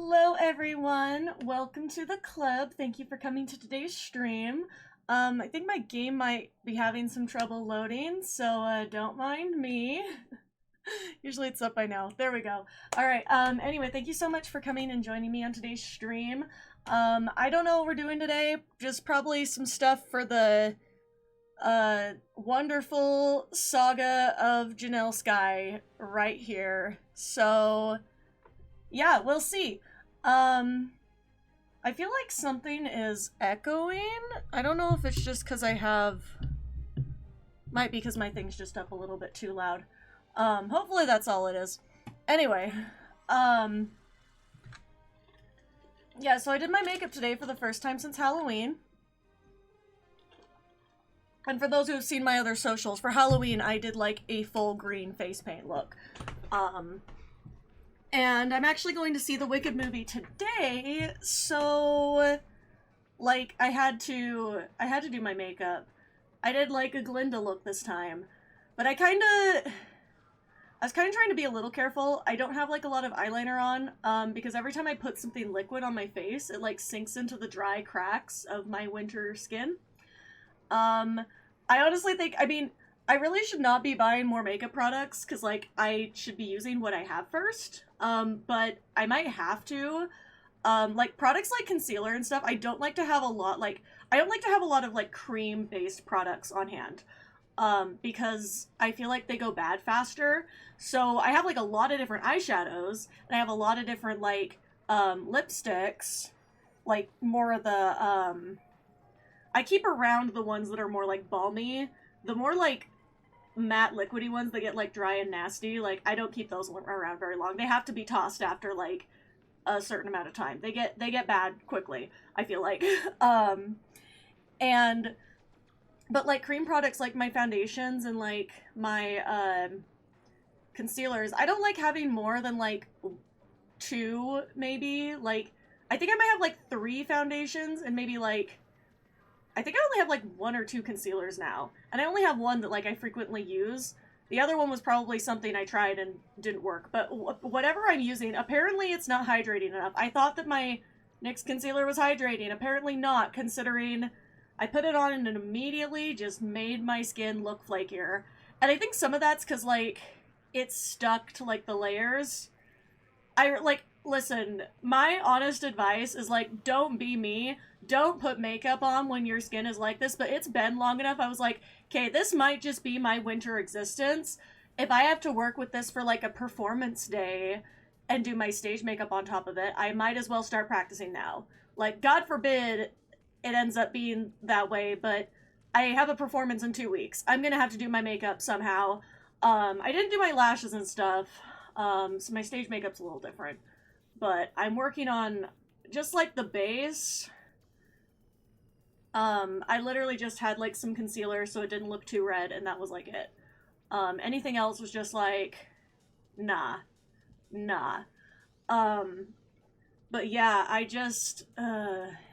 Hello everyone, welcome to the club. Thank you for coming to today's stream. I think my game might be having some trouble loading, so don't mind me. Usually it's up by now. There we go. Alright, anyway, thank you so much for coming and joining me on today's stream. I don't know what we're doing today, just probably some stuff for the wonderful saga of Janelle Sky right here. So yeah, we'll see. I feel like something is echoing. I don't know if it's just because I have... Might be because my thing's just up a little bit too loud. Hopefully that's all it is. Anyway, yeah, so I did my makeup today for the first time since Halloween. And for those who have seen my other socials, for Halloween I did like a full green face paint look. And I'm actually going to see the Wicked movie today, so like I had to do my makeup. I did like a Glinda look this time, but I was kind of trying to be a little careful. I don't have like a lot of eyeliner on, because every time I put something liquid on my face, it like sinks into the dry cracks of my winter skin. I honestly think, I mean, I really should not be buying more makeup products, because, like, I should be using what I have first, but I might have to. Like, products like concealer and stuff, I don't like to have a lot, like, I don't like to have a lot of, like, cream-based products on hand, because I feel like they go bad faster. So I have, like, a lot of different eyeshadows, and I have a lot of different, like, lipsticks, like, more of the, I keep around the ones that are more, like, balmy. The more, like, matte liquidy ones that get like dry and nasty, like I don't keep those around very long. They have to be tossed after like a certain amount of time. They get bad quickly, I feel like. And but like cream products like my foundations and like my concealers, I don't like having more than like two, maybe. Like I think I might have like 3 foundations and maybe like I think I only have like 1 or 2 concealers now, and I only have one that like I frequently use. The other one was probably something I tried and didn't work, but whatever I'm using, apparently it's not hydrating enough. I thought that my NYX concealer was hydrating, apparently not, considering I put it on and it immediately just made my skin look flakier. And I think some of that's because like it's stuck to like the layers. Listen, my honest advice is like, don't be me. Don't put makeup on when your skin is like this, but it's been long enough. I was like, okay, this might just be my winter existence. If I have to work with this for like a performance day and do my stage makeup on top of it, I might as well start practicing now. Like, God forbid it ends up being that way, but I have a performance in 2 weeks. I'm gonna have to do my makeup somehow. I didn't do my lashes and stuff, so my stage makeup's a little different. But I'm working on just like the base. I literally just had like some concealer so it didn't look too red, and that was like it. Anything else was just like, nah. But yeah, I just,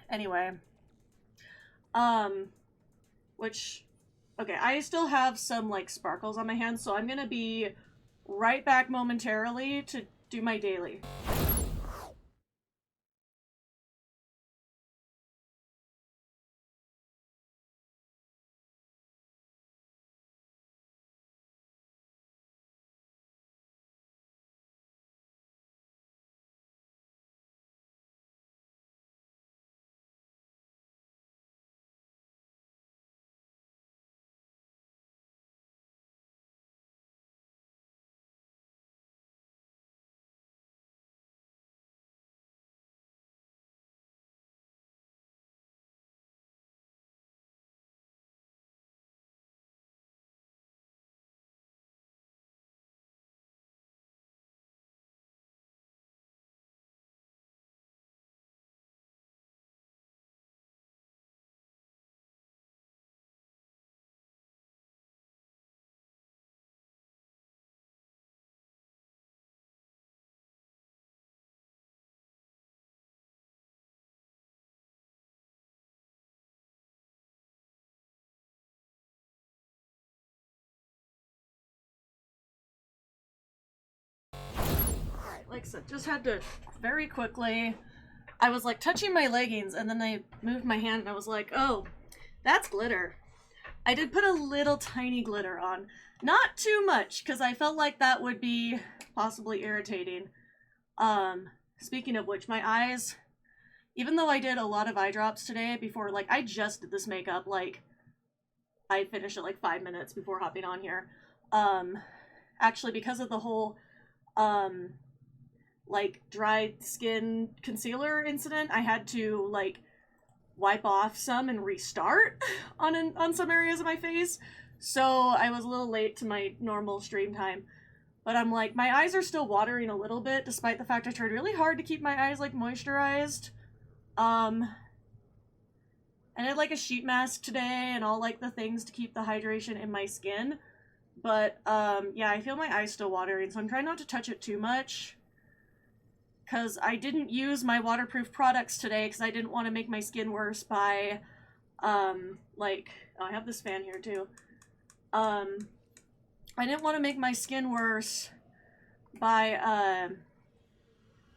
anyway. Which, okay, I still have some like sparkles on my hands, so I'm gonna be right back momentarily to do my daily. like I said, just had to very quickly. I was like touching my leggings and then I moved my hand and I was like, oh, that's glitter. I did put a little tiny glitter on. Not too much, because I felt like that would be possibly irritating. Speaking of which, my eyes, even though I did a lot of eye drops today before, like, I just did this makeup, like, I finished it like 5 minutes before hopping on here. Actually, because of the whole, like, dry skin concealer incident, I had to, like, wipe off some and restart on some areas of my face. So I was a little late to my normal stream time. But I'm like, my eyes are still watering a little bit, despite the fact I tried really hard to keep my eyes, like, moisturized. I did, like, a sheet mask today and all, like, the things to keep the hydration in my skin. But, yeah, I feel my eyes still watering, so I'm trying not to touch it too much. Because I didn't use my waterproof products today because I didn't want to make my skin worse by, like, oh, I have this fan here, too. I didn't want to make my skin worse by,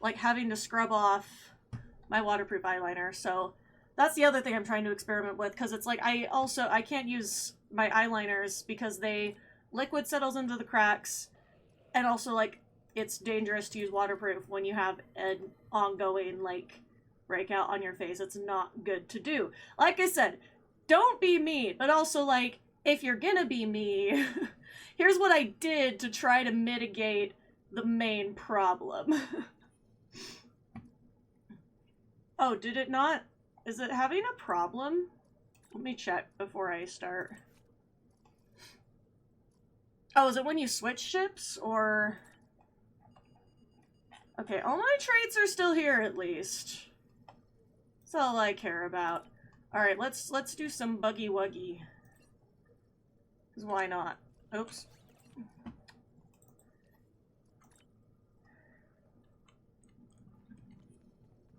like, having to scrub off my waterproof eyeliner, so that's the other thing I'm trying to experiment with, because it's like, I can't use my eyeliners because liquid settles into the cracks, and also, like, it's dangerous to use waterproof when you have an ongoing, like, breakout on your face. It's not good to do. Like I said, don't be me, but also, like, if you're gonna be me, here's what I did to try to mitigate the main problem. Oh, did it not? Is it having a problem? Let me check before I start. Oh, is it when you switch ships, or... Okay, all my traits are still here, at least. That's all I care about. Alright, let's do some buggy wuggy. 'Cause why not? Oops.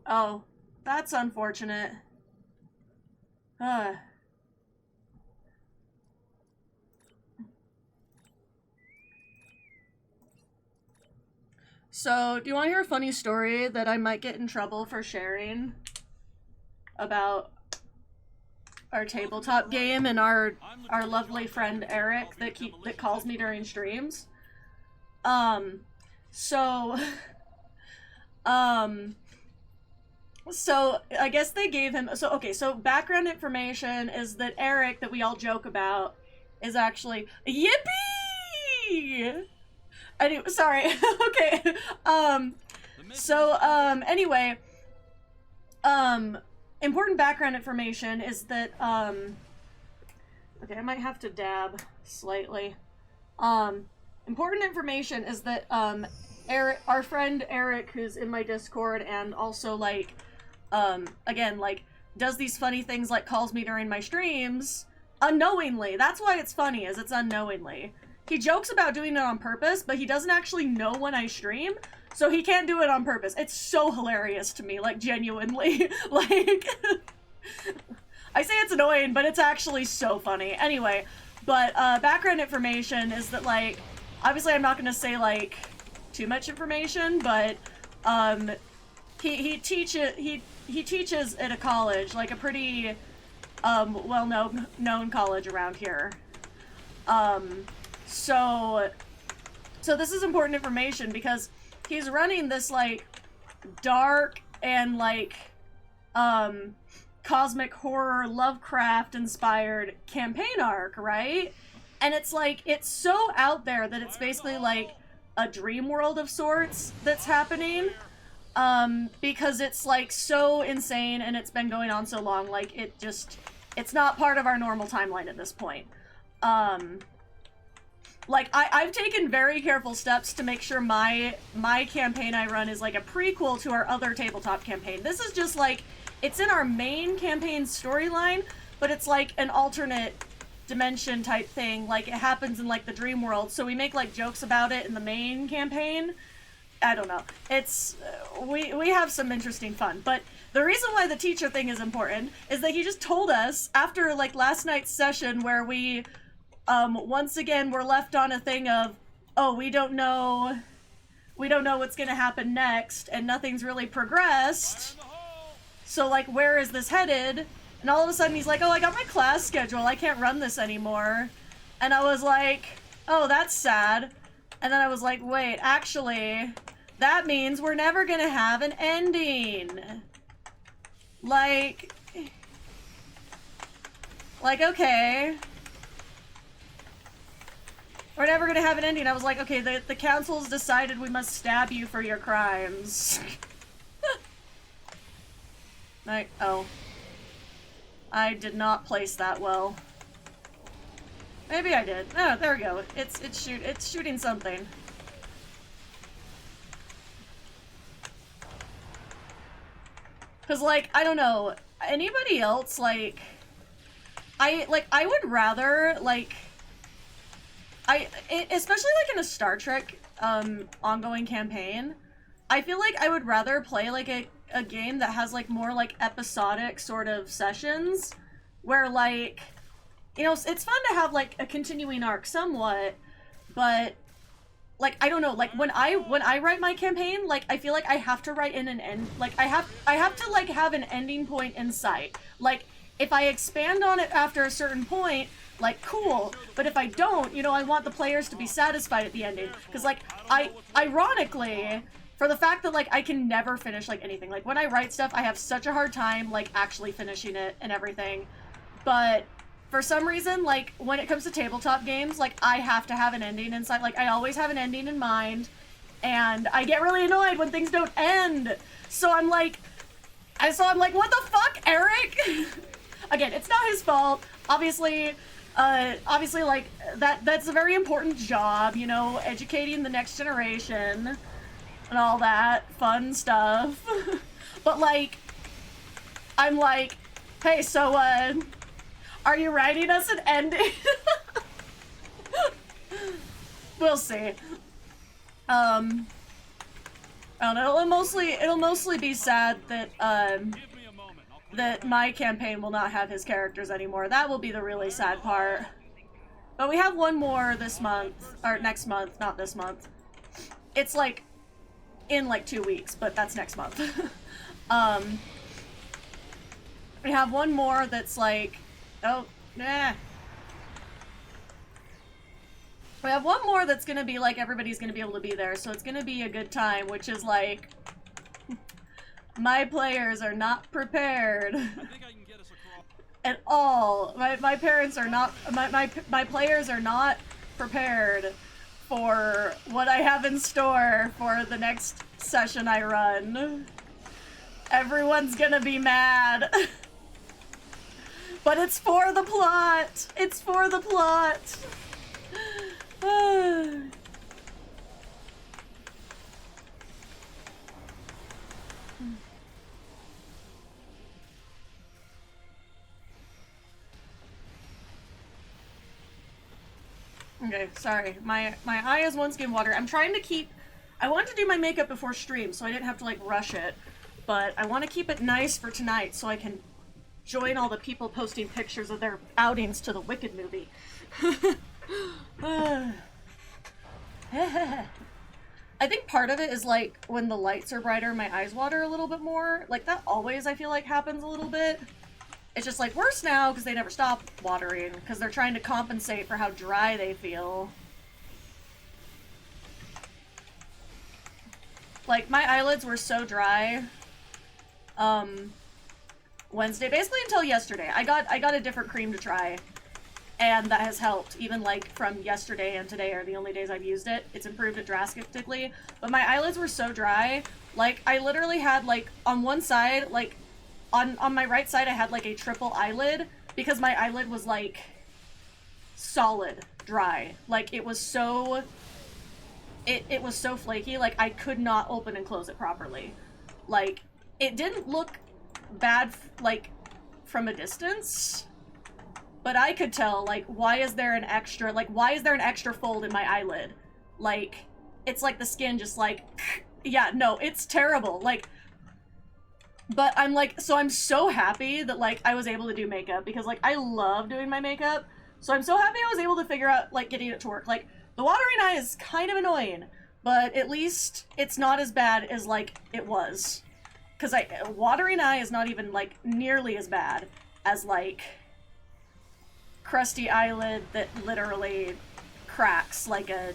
Oh, that's unfortunate. So, do you want to hear a funny story that I might get in trouble for sharing about our tabletop game and our lovely friend Eric that calls me during streams? So I guess they gave him, so background information is that Eric, that we all joke about, is actually, yippee! Anyway, sorry, okay, anyway, important background information is that, okay, I might have to dab slightly. Important information is that, Eric, our friend Eric, who's in my Discord, and also, like, again, like, does these funny things, like, calls me during my streams, unknowingly. That's why it's funny, is it's unknowingly. He jokes about doing it on purpose, but he doesn't actually know when I stream, so he can't do it on purpose. It's so hilarious to me, like, genuinely. Like, I say it's annoying, but it's actually so funny. Anyway, but, background information is that, like, obviously I'm not gonna say, like, too much information, but, he teaches at a college, like a pretty, well-known college around here. So this is important information because he's running this, like, dark and, like, cosmic horror Lovecraft-inspired campaign arc, right? And it's, like, it's so out there that it's basically, like, a dream world of sorts that's happening. Because it's, like, so insane and it's been going on so long, like, it's not part of our normal timeline at this point. Like, I've taken very careful steps to make sure my campaign I run is, like, a prequel to our other tabletop campaign. This is just, like, it's in our main campaign storyline, but it's, like, an alternate dimension type thing. Like, it happens in, like, the dream world, so we make, like, jokes about it in the main campaign. I don't know. It's, we have some interesting fun, but the reason why the teacher thing is important is that he just told us after, like, last night's session where we, once again were left on a thing of, oh, we don't know we don't know what's gonna happen next, and nothing's really progressed. So, like, where is this headed? And all of a sudden he's like, oh, I got my class schedule, I can't run this anymore. And I was like, oh, that's sad. And then I was like, wait, actually, that means we're never gonna have an ending. Like, okay. We're never gonna have an ending. I was like, okay, the council's decided we must stab you for your crimes. Oh. I did not place that well. Maybe I did. Oh, there we go. It's shooting something. Cause, like, I don't know, anybody else, like, I would rather, like, especially, like, in a Star Trek, ongoing campaign, I feel like I would rather play, like, a game that has, like, more, like, episodic sort of sessions, where, like, you know, it's fun to have, like, a continuing arc somewhat, but, like, I don't know, like, when I write my campaign, like, I feel like I have to write in an end, like, I have to, like, have an ending point in sight. Like, if I expand on it after a certain point, like, cool, but if I don't, you know, I want the players to be satisfied at the ending, because, like, ironically, for the fact that, like, I can never finish, like, anything, like, when I write stuff, I have such a hard time, like, actually finishing it and everything, but for some reason, like, when it comes to tabletop games, like, I have to have an ending in sight. Like, I always have an ending in mind, and I get really annoyed when things don't end. So I'm like, what the fuck, Eric? Again, it's not his fault. Obviously, like, that's a very important job, you know, educating the next generation and all that fun stuff. But, like, I'm like, hey, so, are you writing us an ending? We'll see. I don't know, it'll mostly be sad that, that my campaign will not have his characters anymore. That will be the really sad part. But we have one more this month, or next month, not this month. It's, like, in, like, 2 weeks, but that's next month. We have one more that's, like, oh, nah. We have one more that's gonna be like everybody's gonna be able to be there, so it's gonna be a good time, which is like, my players are not prepared at all. My parents are not, my players are not prepared for what I have in store for the next session I run. Everyone's gonna be mad. But it's for the plot! It's for the plot! Okay, sorry. My eye is once again water. I'm trying to keep... I wanted to do my makeup before stream, so I didn't have to, like, rush it. But I want to keep it nice for tonight, so I can join all the people posting pictures of their outings to the Wicked movie. I think part of it is, like, when the lights are brighter, my eyes water a little bit more. Like, that always, I feel like, happens a little bit. It's just, like, worse now, because they never stop watering, because they're trying to compensate for how dry they feel. Like, my eyelids were so dry, Wednesday, basically until yesterday. I got a different cream to try, and that has helped. Even, like, from yesterday and today are the only days I've used it. It's improved it drastically, but my eyelids were so dry, like, I literally had, like, on one side, like, on my right side I had, like, a triple eyelid, because my eyelid was, like, solid dry. Like, it was so... It was so flaky, like, I could not open and close it properly. Like, it didn't look bad, like, from a distance, but I could tell, like, why is there an extra fold in my eyelid? Like, it's like the skin just, like, yeah, no, it's terrible, like, but I'm, like, so I'm so happy that, like, I was able to do makeup, because, like, I love doing my makeup, so I'm so happy I was able to figure out, like, getting it to work. Like, the watering eye is kind of annoying, but at least it's not as bad as, like, it was. Because watering eye is not even, like, nearly as bad as, like, crusty eyelid that literally cracks like a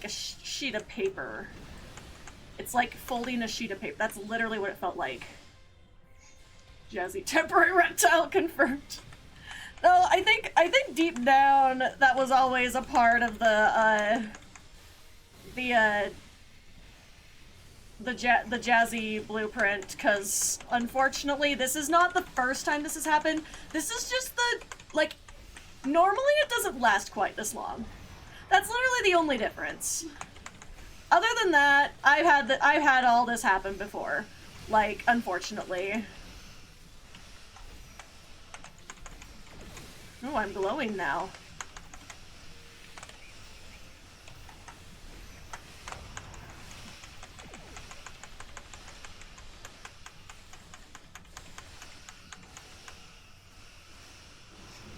sheet of paper. It's like folding a sheet of paper. That's literally what it felt like. Jazi, temporary reptile confirmed. No, I think deep down that was always a part of the Jazi blueprint, because unfortunately this is not the first time this has happened. This is just the, like, normally it doesn't last quite this long. That's literally the only difference. Other than that, I've had all this happen before. Like, unfortunately. Oh, I'm glowing now.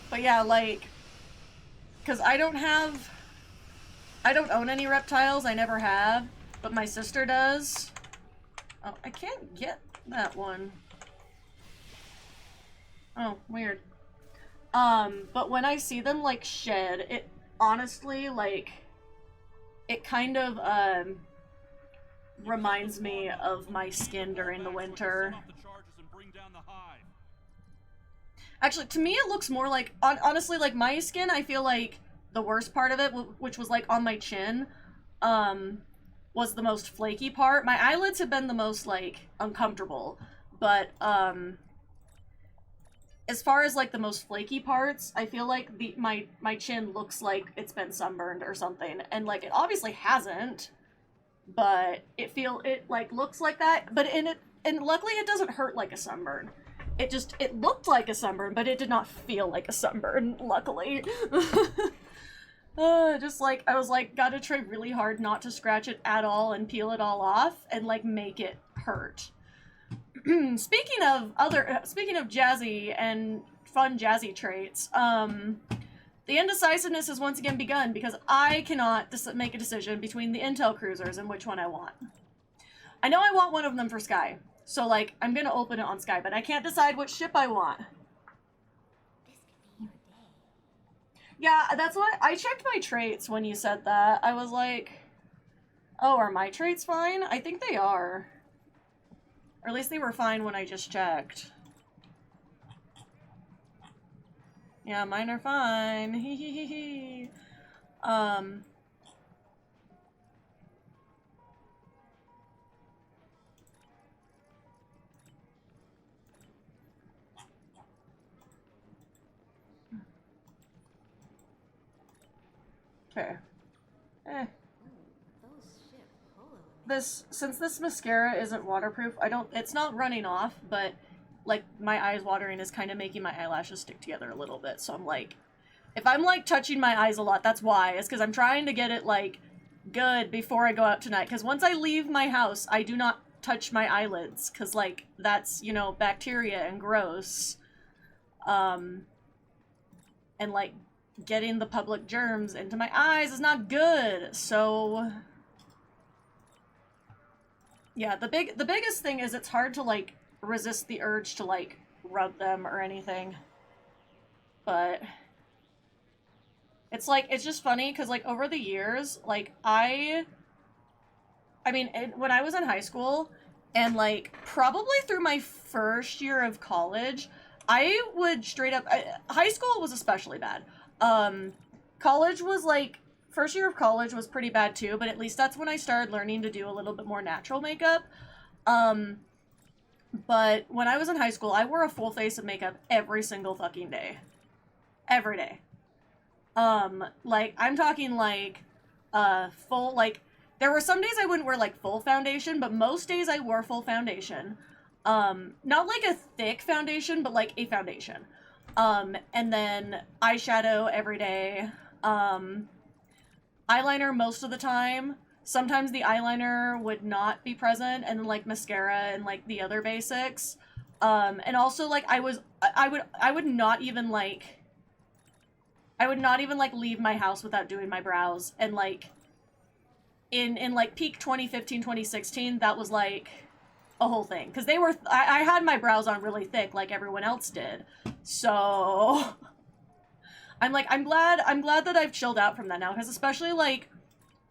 But yeah, like, because I don't own any reptiles, I never have, but my sister does. Oh, I can't get that one. Oh, weird. But when I see them, like, shed, it honestly, like, it kind of, reminds me of my skin during the winter. Actually, to me it looks more like, honestly, like, my skin, I feel like the worst part of it, which was, like, on my chin, was the most flaky part. My eyelids have been the most, like, uncomfortable, but, as far as, like, the most flaky parts, I feel like my chin looks like it's been sunburned or something, and, like, it obviously hasn't, but it like, looks like that, but and luckily it doesn't hurt like a sunburn. It looked like a sunburn, but it did not feel like a sunburn, luckily. Just, like, I was, like, gotta try really hard not to scratch it at all and peel it all off and, like, make it hurt. Speaking of Jazi and fun Jazi traits, the indecisiveness has once again begun because I cannot make a decision between the intel cruisers and which one I want. I know I want one of them for Sky, so, like, I'm gonna open it on Sky, but I can't decide which ship I want. Yeah, that's why I checked my traits when you said that. I was like, oh, are my traits fine? I think they are. Or at least they were fine when I just checked. Yeah, mine are fine. Hee hee hee hee. Okay. Since this mascara isn't waterproof, it's not running off, but, like, my eyes watering is kind of making my eyelashes stick together a little bit, so I'm like, if I'm, like, touching my eyes a lot, that's why. It's because I'm trying to get it, like, good before I go out tonight, because once I leave my house, I do not touch my eyelids, because, like, that's, you know, bacteria and gross. And, like, getting the public germs into my eyes is not good, so... Yeah, the biggest thing is it's hard to, like, resist the urge to, like, rub them or anything. But it's, like, it's just funny, because, like, over the years, like, I mean, when I was in high school, and, like, probably through my first year of college, I would straight up... high school was especially bad. College was, like... First year of college was pretty bad too, but at least that's when I started learning to do a little bit more natural makeup. But when I was in high school, I wore a full face of makeup every single fucking day. Every day. Like, I'm talking, like, full, like, there were some days I wouldn't wear, like, full foundation, but most days I wore full foundation. Not, like, a thick foundation, but, like, a foundation. And then eyeshadow every day. Eyeliner most of the time. Sometimes the eyeliner would not be present, and then, like, mascara and, like, the other basics. And also, like, I would not even, like, leave my house without doing my brows. And, like, in like peak 2015, 2016, that was like a whole thing. Because they were, I had my brows on really thick like everyone else did. So I'm like, I'm glad that I've chilled out from that now. Because especially like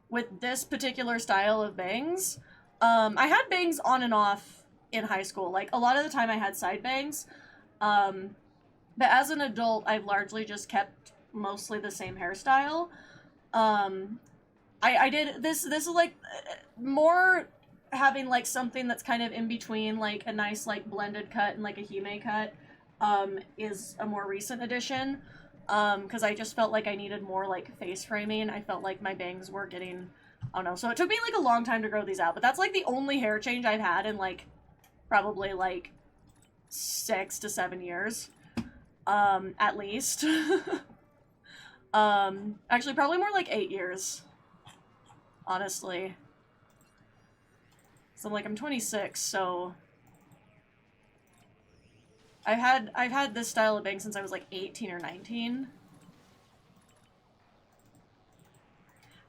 with this particular style of bangs, I had bangs on and off in high school. Like a lot of the time I had side bangs. But as an adult, I've largely just kept mostly the same hairstyle. I did this is like more having like something that's kind of in between like a nice like blended cut and like a hime cut is a more recent addition, because I just felt like I needed more like face framing. I felt like my bangs were getting, I don't know, so it took me like a long time to grow these out, but that's like the only hair change I've had in like probably like 6 to 7 years, at least. Actually probably more like 8 years, honestly. So like I'm 26, so I've had this style of bang since I was like 18 or 19.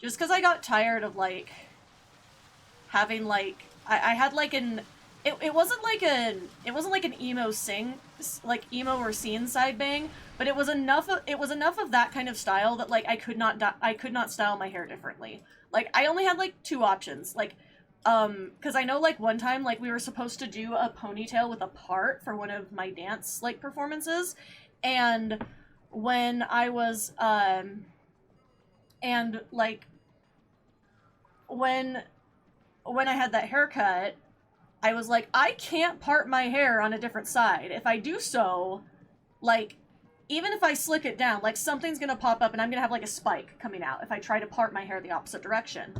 Just because I got tired of like having like I had like an it wasn't like an emo emo or scene side bang, but it was enough of that kind of style that like I could not style my hair differently. Like I only had like two options. Like because I know like one time like we were supposed to do a ponytail with a part for one of my dance like performances, and when I was and like when I had that haircut, I was like, I can't part my hair on a different side. If I do so, like, even if I slick it down, like, something's gonna pop up and I'm gonna have, like, a spike coming out if I try to part my hair the opposite direction.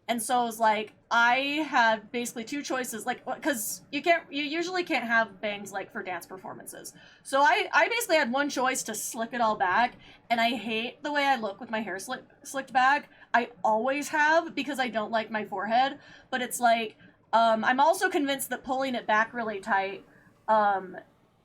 And so I was like, I had basically two choices, like, because you usually can't have bangs, like, for dance performances. So I basically had one choice to slick it all back, and I hate the way I look with my hair slicked back. I always have, because I don't like my forehead, but it's like, I'm also convinced that pulling it back really tight,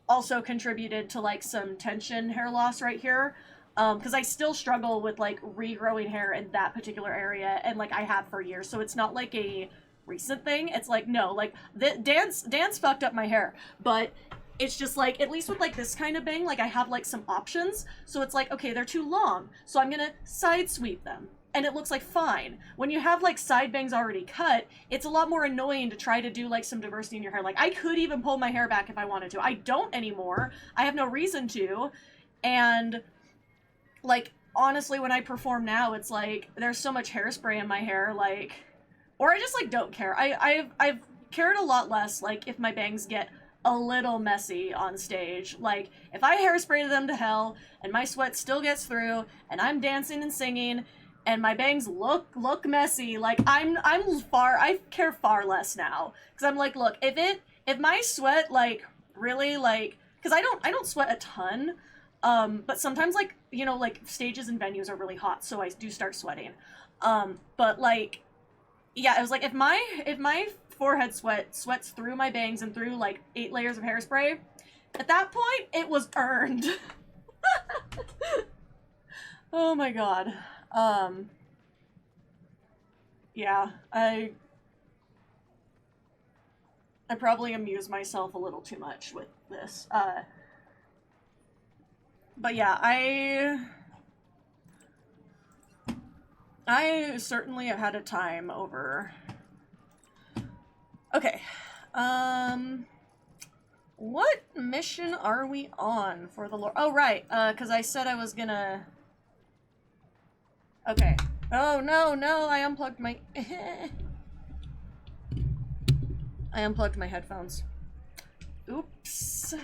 also contributed to, like, some tension hair loss right here. Because I still struggle with, like, regrowing hair in that particular area, and, like, I have for years, so it's not, like, a recent thing. It's, like, no, like, dance fucked up my hair, but it's just, like, at least with, like, this kind of bang, like, I have, like, some options, so it's, like, okay, they're too long, so I'm gonna side sweep them, and it looks, like, fine. When you have, like, side bangs already cut, it's a lot more annoying to try to do, like, some diversity in your hair. Like, I could even pull my hair back if I wanted to. I don't anymore. I have no reason to, and like, honestly, when I perform now, it's like there's so much hairspray in my hair, like, or I just like don't care. I've cared a lot less, like, if my bangs get a little messy on stage. Like, if I hairspray them to hell and my sweat still gets through and I'm dancing and singing and my bangs look messy, like, I care far less now, because I'm like, look, if my sweat, like, really, like, because I don't sweat a ton. But sometimes, like, you know, like, stages and venues are really hot, so I do start sweating. But, like, yeah, it was like, if my forehead sweats through my bangs and through, like, 8 layers of hairspray, at that point, it was earned. Oh my god. Yeah, I probably amuse myself a little too much with this. But yeah, I certainly have had a time over. Okay. What mission are we on for the Lord? Oh, right. Because I said I was gonna. Okay. Oh, no, I unplugged my. I unplugged my headphones. Oops.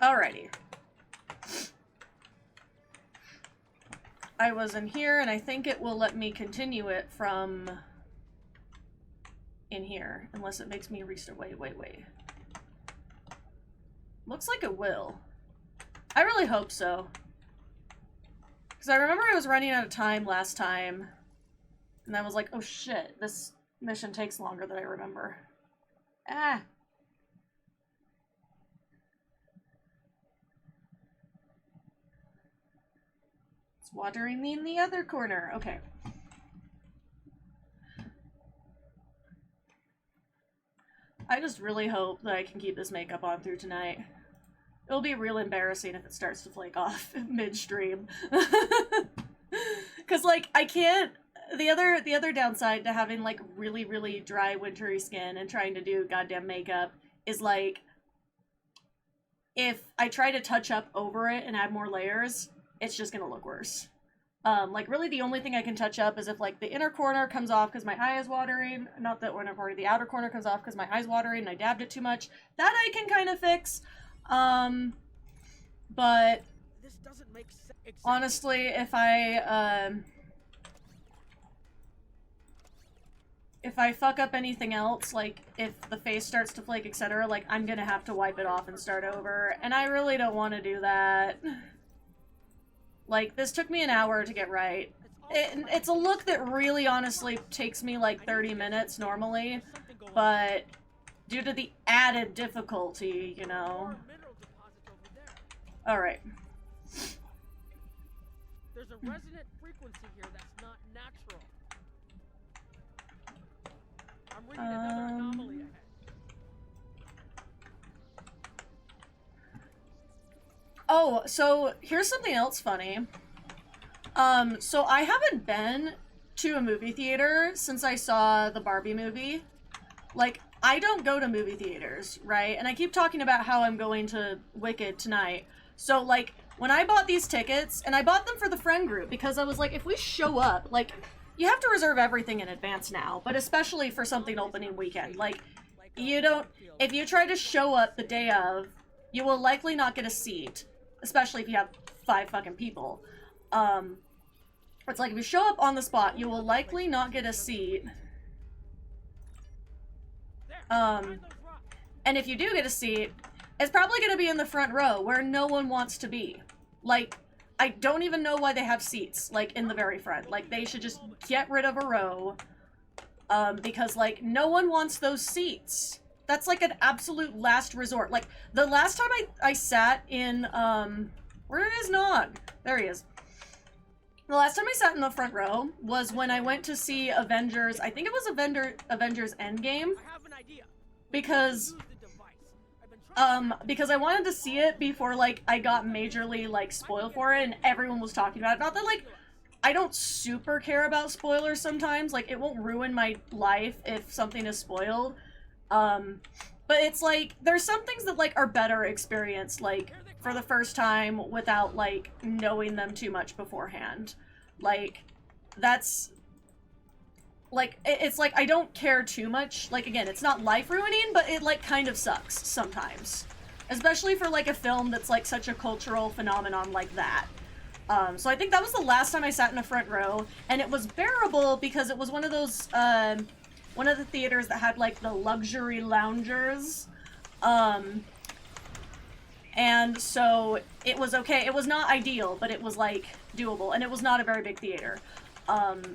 Alrighty. I was in here, and I think it will let me continue it from in here, unless it makes me restart. Wait. Looks like it will. I really hope so. Because I remember I was running out of time last time, and I was like, oh shit, this mission takes longer than I remember. Ah. It's watering me in the other corner. Okay. I just really hope that I can keep this makeup on through tonight. It'll be real embarrassing if it starts to flake off midstream. Cause like I can't. The other downside to having like really, really dry wintry skin and trying to do goddamn makeup is like if I try to touch up over it and add more layers, it's just gonna look worse. Like really the only thing I can touch up is if like the inner corner comes off because my eye is watering, not the inner corner, the outer corner comes off because my eye's watering and I dabbed it too much. That I can kind of fix. But this doesn't make sense. Honestly, if I fuck up anything else, like if the face starts to flake, etc., like I'm gonna have to wipe it off and start over, and I really don't want to do that. Like, this took me an hour to get right. It's a look that really honestly takes me like 30 minutes normally, but due to the added difficulty, you know. Alright. There's a resonant frequency here that's not natural. I'm reading another anomaly ahead. Oh, so here's something else funny. So I haven't been to a movie theater since I saw the Barbie movie. Like, I don't go to movie theaters, right? And I keep talking about how I'm going to Wicked tonight. So, like, when I bought these tickets, and I bought them for the friend group, because I was like, if we show up, like, you have to reserve everything in advance now, but especially for something opening weekend. Like, you don't, if you try to show up the day of, you will likely not get a seat, especially if you have 5 fucking people. It's like, if you show up on the spot, you will likely not get a seat. And if you do get a seat, it's probably going to be in the front row, where no one wants to be. Like, I don't even know why they have seats, like, in the very front. Like, they should just get rid of a row, because, like, no one wants those seats. That's, like, an absolute last resort. Like, the last time I sat in, where is Nog? There he is. The last time I sat in the front row was when I went to see Avengers, I think it was Avengers Endgame. I have an idea. Because I wanted to see it before, like, I got majorly, like, spoiled for it, and everyone was talking about it. Not that, like, I don't super care about spoilers sometimes. Like, it won't ruin my life if something is spoiled. But it's, like, there's some things that, like, are better experienced, like, for the first time without, like, knowing them too much beforehand. Like, that's... Like, it's like, I don't care too much. Like, again, it's not life-ruining, but it, like, kind of sucks sometimes. Especially for, like, a film that's, like, such a cultural phenomenon like that. So I think that was the last time I sat in a front row, and it was bearable because it was one of those, one of the theaters that had, like, the luxury loungers. And so it was okay. It was not ideal, but it was, like, doable, and it was not a very big theater.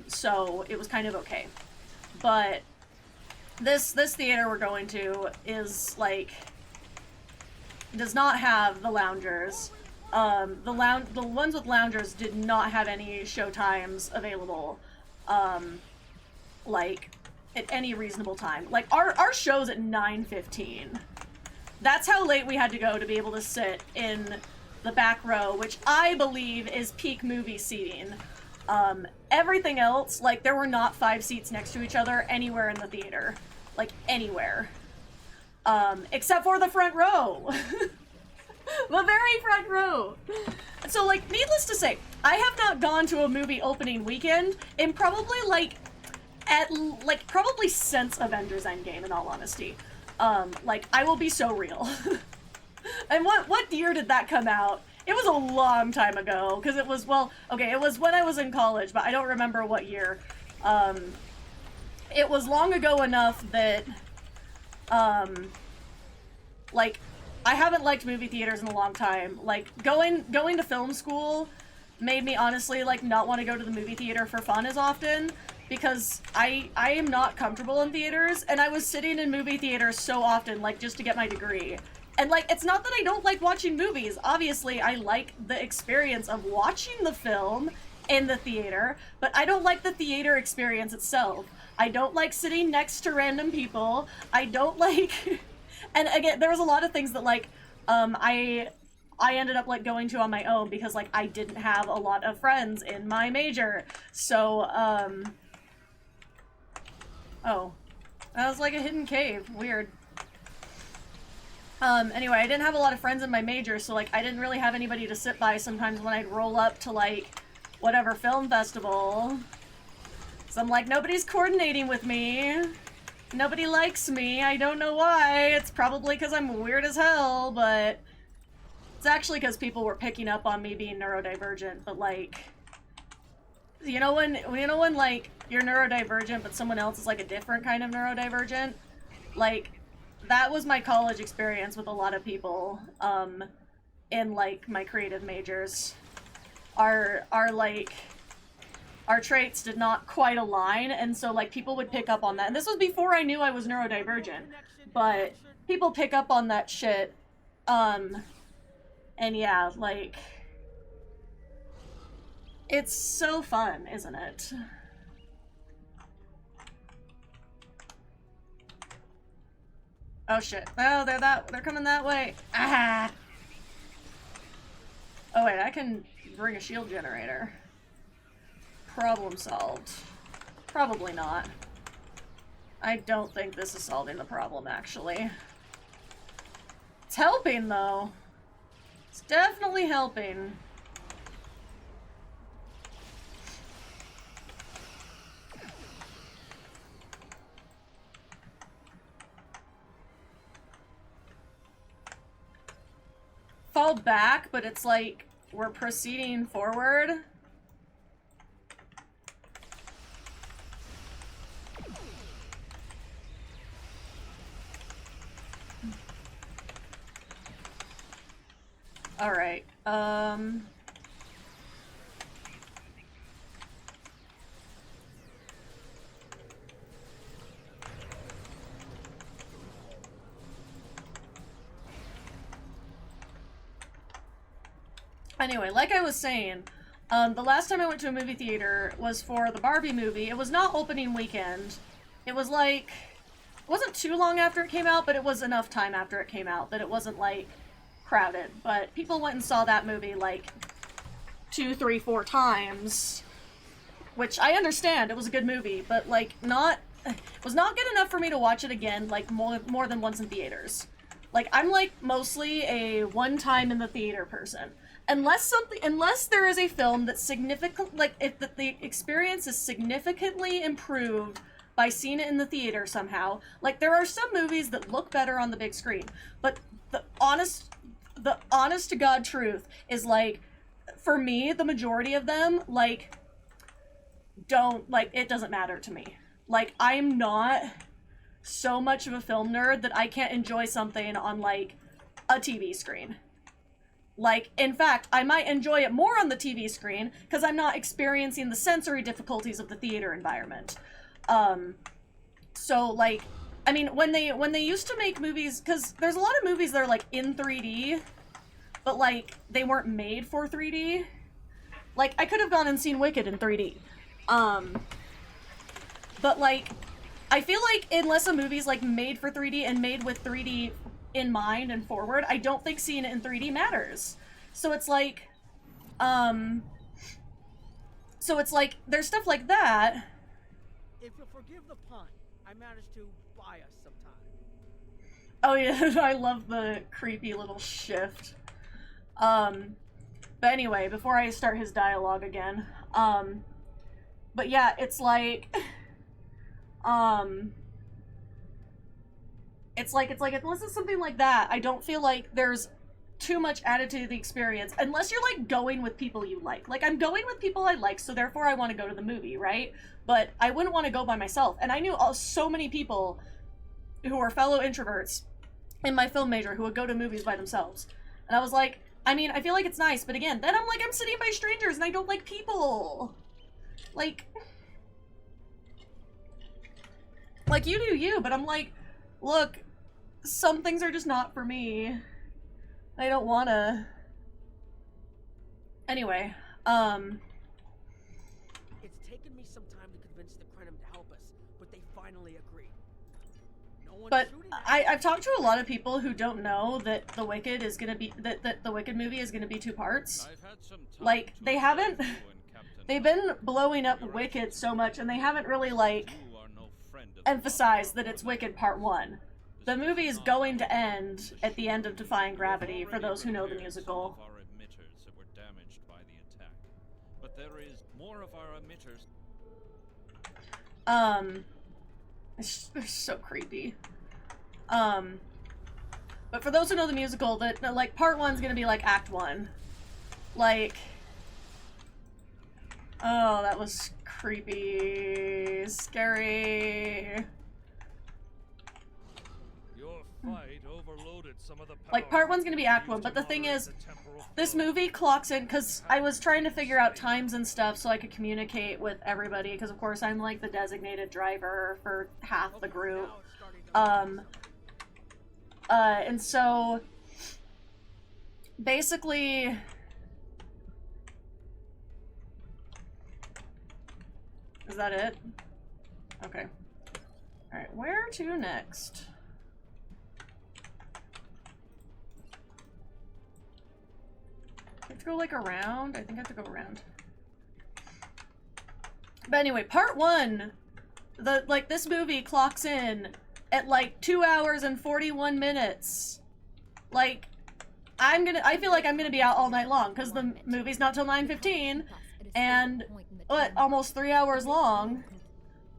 So it was kind of okay. But this theater we're going to is, like, does not have the loungers. The ones with loungers did not have any show times available, like, at any reasonable time. Like, our show's at 9:15. That's how late we had to go to be able to sit in the back row, which I believe is peak movie seating. Everything else, like, there were not 5 seats next to each other anywhere in the theater. Like, anywhere. Except for the front row. The very front row. So, like, needless to say, I have not gone to a movie opening weekend in probably, like, probably since Avengers Endgame, in all honesty. Like, I will be so real. And what year did that come out? It was a long time ago, because it was, well, okay, it was when I was in college, but I don't remember what year. It was long ago enough that, like, I haven't liked movie theaters in a long time. Like, going to film school made me honestly, like, not want to go to the movie theater for fun as often, because I am not comfortable in theaters, and I was sitting in movie theaters so often, like, just to get my degree. And, like, it's not that I don't like watching movies. Obviously, I like the experience of watching the film in the theater, but I don't like the theater experience itself. I don't like sitting next to random people. I don't like... And again, there was a lot of things that, like, I ended up, like, going to on my own because, like, I didn't have a lot of friends in my major. So, oh. That was like a hidden cave. Weird. Anyway, I didn't have a lot of friends in my major, so, like, I didn't really have anybody to sit by sometimes when I'd roll up to, like, whatever film festival. So I'm like, nobody's coordinating with me. Nobody likes me. I don't know why. It's probably because I'm weird as hell, but it's actually because people were picking up on me being neurodivergent. But like, you know when like you're neurodivergent, but someone else is like a different kind of neurodivergent. Like, that was my college experience with a lot of people. In like my creative majors, our traits did not quite align, and so, like, people would pick up on that. And this was before I knew I was neurodivergent, but people pick up on that shit, and yeah, like, it's so fun, isn't it? Oh shit. Oh, they're coming that way. Ah! Oh wait, I can bring a shield generator. Problem solved. Probably not. I don't think this is solving the problem, actually. It's helping, though. It's definitely helping. Fall back, but it's like we're proceeding forward. Alright, anyway, like I was saying, the last time I went to a movie theater was for the Barbie movie. It was not opening weekend. It was like, it wasn't too long after it came out, but it was enough time after it came out that it wasn't like crowded. But people went and saw that movie like 2, 3, 4 times, which I understand. It was a good movie, but like it was not good enough for me to watch it again, like more than once in theaters. Like, I'm like mostly a one time in the theater person. Unless there is a film that's significant, like, if the experience is significantly improved by seeing it in the theater somehow. Like, there are some movies that look better on the big screen, but the honest to God truth is, like, for me, the majority of them, like, it doesn't matter to me. Like, I'm not so much of a film nerd that I can't enjoy something on, like, a TV screen. Like, in fact, I might enjoy it more on the TV screen because I'm not experiencing the sensory difficulties of the theater environment. So, like, I mean, when they used to make movies, because there's a lot of movies that are, like, in 3D, but, like, they weren't made for 3D. Like, I could have gone and seen Wicked in 3D. But, like, I feel like unless a movie's, like, made for 3D and made with 3D in mind and forward, I don't think seeing it in 3D matters. So it's like, there's stuff like that. If you'll forgive the pun, I managed to buy us some time. Oh yeah, I love the creepy little shift. But anyway, before I start his dialogue again, but yeah, it's like, it's like unless it's something like that, I don't feel like there's too much added to the experience, unless you're, like, going with people you like. Like, I'm going with people I like, so therefore I want to go to the movie, right? But I wouldn't want to go by myself. And I knew so many people who were fellow introverts in my film major who would go to movies by themselves. And I was like, I mean, I feel like it's nice, but again, then I'm like, I'm sitting by strangers and I don't like people. Like, you do you, but I'm like, look, some things are just not for me. I don't wanna. Anyway, taken me some time to convince the Krenim to help us, but they finally agreed. No one's But shooting at I've talked to a lot of people who don't know that the Wicked is gonna be that the Wicked movie is gonna be 2 parts. I've had some time Like to they haven't, observe you and Captain they've been Hunt. blowing up Wicked so much, and they haven't really like You are no friend of the emphasized that Mafia. it's Wicked Part 1. The movie is going to end at the end of Defying Gravity, for those who know the musical. Some of our emitters that were damaged by the attack. But there is more of our emitters. It's so creepy. But for those who know the musical, that like Part 1's gonna be like Act 1. Like, oh, that was creepy, scary. Your fight overloaded some of the Like, Part 1's gonna be Act 1, but the thing is, this movie clocks in, because I was trying to figure out times and stuff so I could communicate with everybody, because of course I'm like the designated driver for half the group. now it's starting to And so basically is that it? Okay. Alright, where to next? I have to go like around? I think I have to go around. But anyway, Part 1, this movie clocks in at like 2 hours and 41 minutes. Like, I feel like I'm gonna be out all night long, because the movie's not till 9:15, and almost 3 hours long.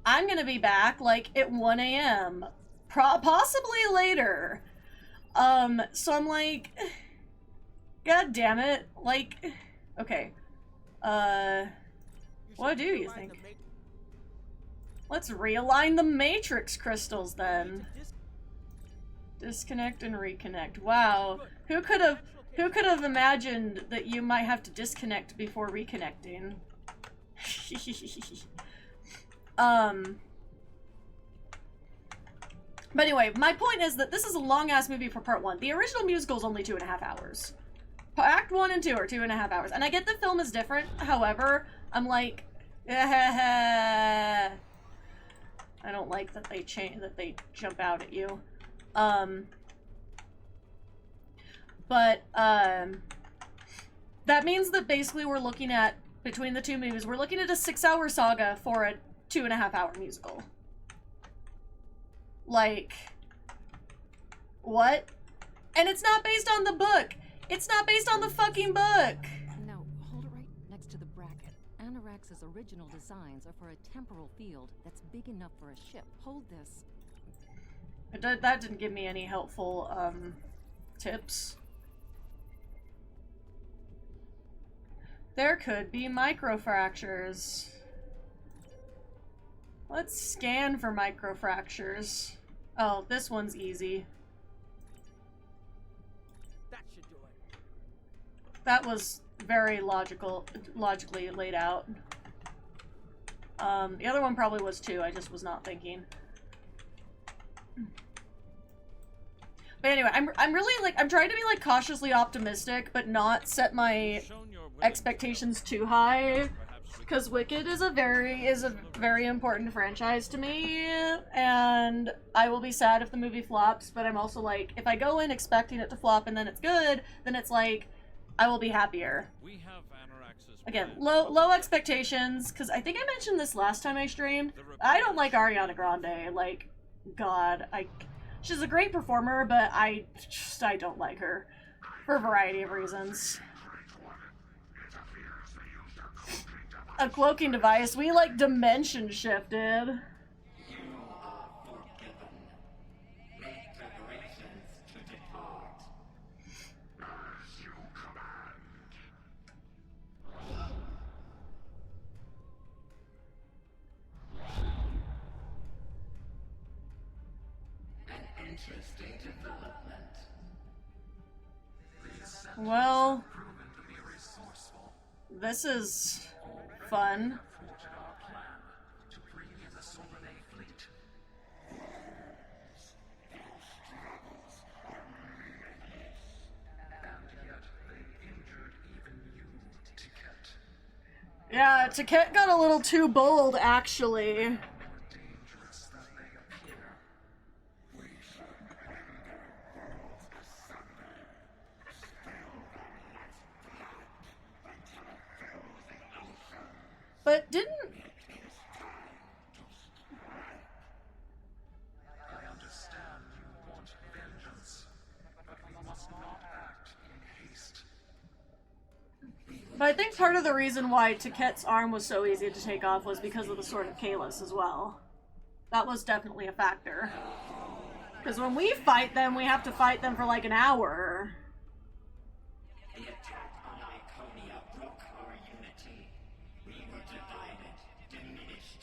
I'm gonna be back like at 1 a.m. Possibly later. So I'm like, God damn it. Like, okay. What do you think? Let's realign the matrix crystals then. Disconnect and reconnect. Wow. Who could have imagined that you might have to disconnect before reconnecting? But anyway, my point is that this is a long-ass movie for Part 1. The original musical is only 2.5 hours. Act 1 and 2 are 2.5 hours. And I get the film is different, however, I'm like, I don't like that they jump out at you. That means that basically we're looking at, between the two movies, we're looking at a 6-hour saga for a 2.5-hour musical. Like, what? And it's not based on the book! It's not based on the fucking book! No, hold it right next to the bracket. Anorax's original designs are for a temporal field that's big enough for a ship. Hold this. That didn't give me any helpful, tips. There could be microfractures. Let's scan for microfractures. Oh, this one's easy. That should do it. That was very logically laid out. The other one probably was too, I just was not thinking. But anyway, I'm really like, I'm trying to be like cautiously optimistic, but not set my expectations too high, because Wicked is a very important franchise to me, and I will be sad if the movie flops, but I'm also like, if I go in expecting it to flop and then it's good, then it's like, I will be happier. We have Anorax's Again, plan. low expectations, because I think I mentioned this last time I streamed. I don't like Ariana Grande. Like, God, she's a great performer, but I don't like her for a variety of reasons. A cloaking device. We like dimension shifted. Well, this is fun. Yeah, Taket got a little too bold, actually. But didn't... I understand you want vengeance, but we must not act in haste. But I think part of the reason why Taket's arm was so easy to take off was because of the Sword of Kalis as well. That was definitely a factor. Because when we fight them, we have to fight them for like an hour. The attack on Iconia broke our unity. We were divided, diminished.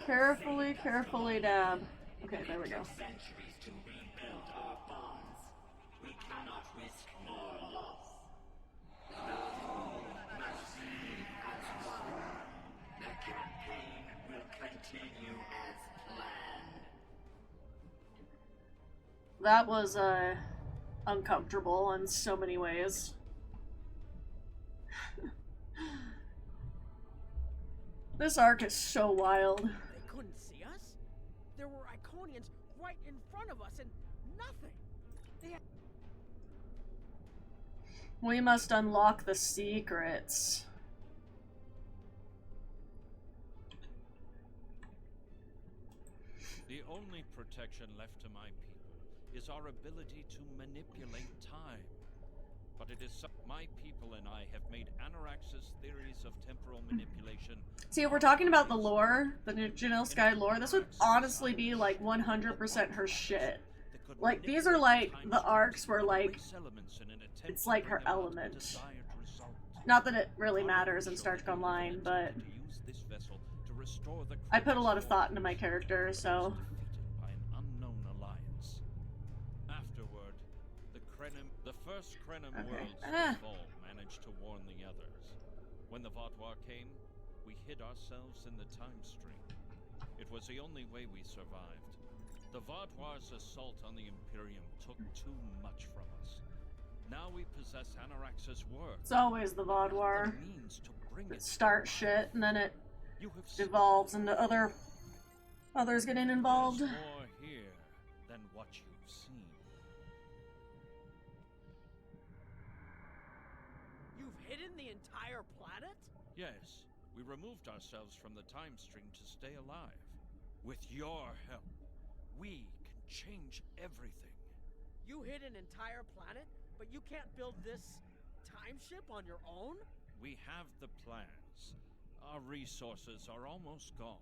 Carefully, carefully dab. Okay, there we go. Centuries to rebuild our bonds. We cannot risk more loss. The campaign will continue as planned. That was, uncomfortable in so many ways. This arc is so wild. They couldn't see us. There were Iconians right in front of us and nothing. They had... We must unlock the secrets. The only protection left to my people is our ability to manipulate time. But it is my people and I have made Anorax's theories of temporal manipulation. See, if we're talking about the lore, the Janelle Sky lore, this would honestly be like 100% her shit. Like, these are like the arcs where like, it's like her element. Not that it really matters in Star Trek Online, but I put a lot of thought into my character, so... By an unknown alliance. Afterward, the first Krenim worlds to fall managed to warn the others. When the Vaudois came, we hid ourselves in the time stream. It was the only way we survived. The Vaudois' assault on the Imperium took too much from us. Now we possess Anorax's work. It's always the Vaudois. It starts shit, and then it devolves into others getting involved. There's more here than what you've seen. You've hidden the entire planet? Yes, we removed ourselves from the time stream to stay alive. With your help, we can change everything. You hid an entire planet, but you can't build this time ship on your own? We have the plans. Our resources are almost gone.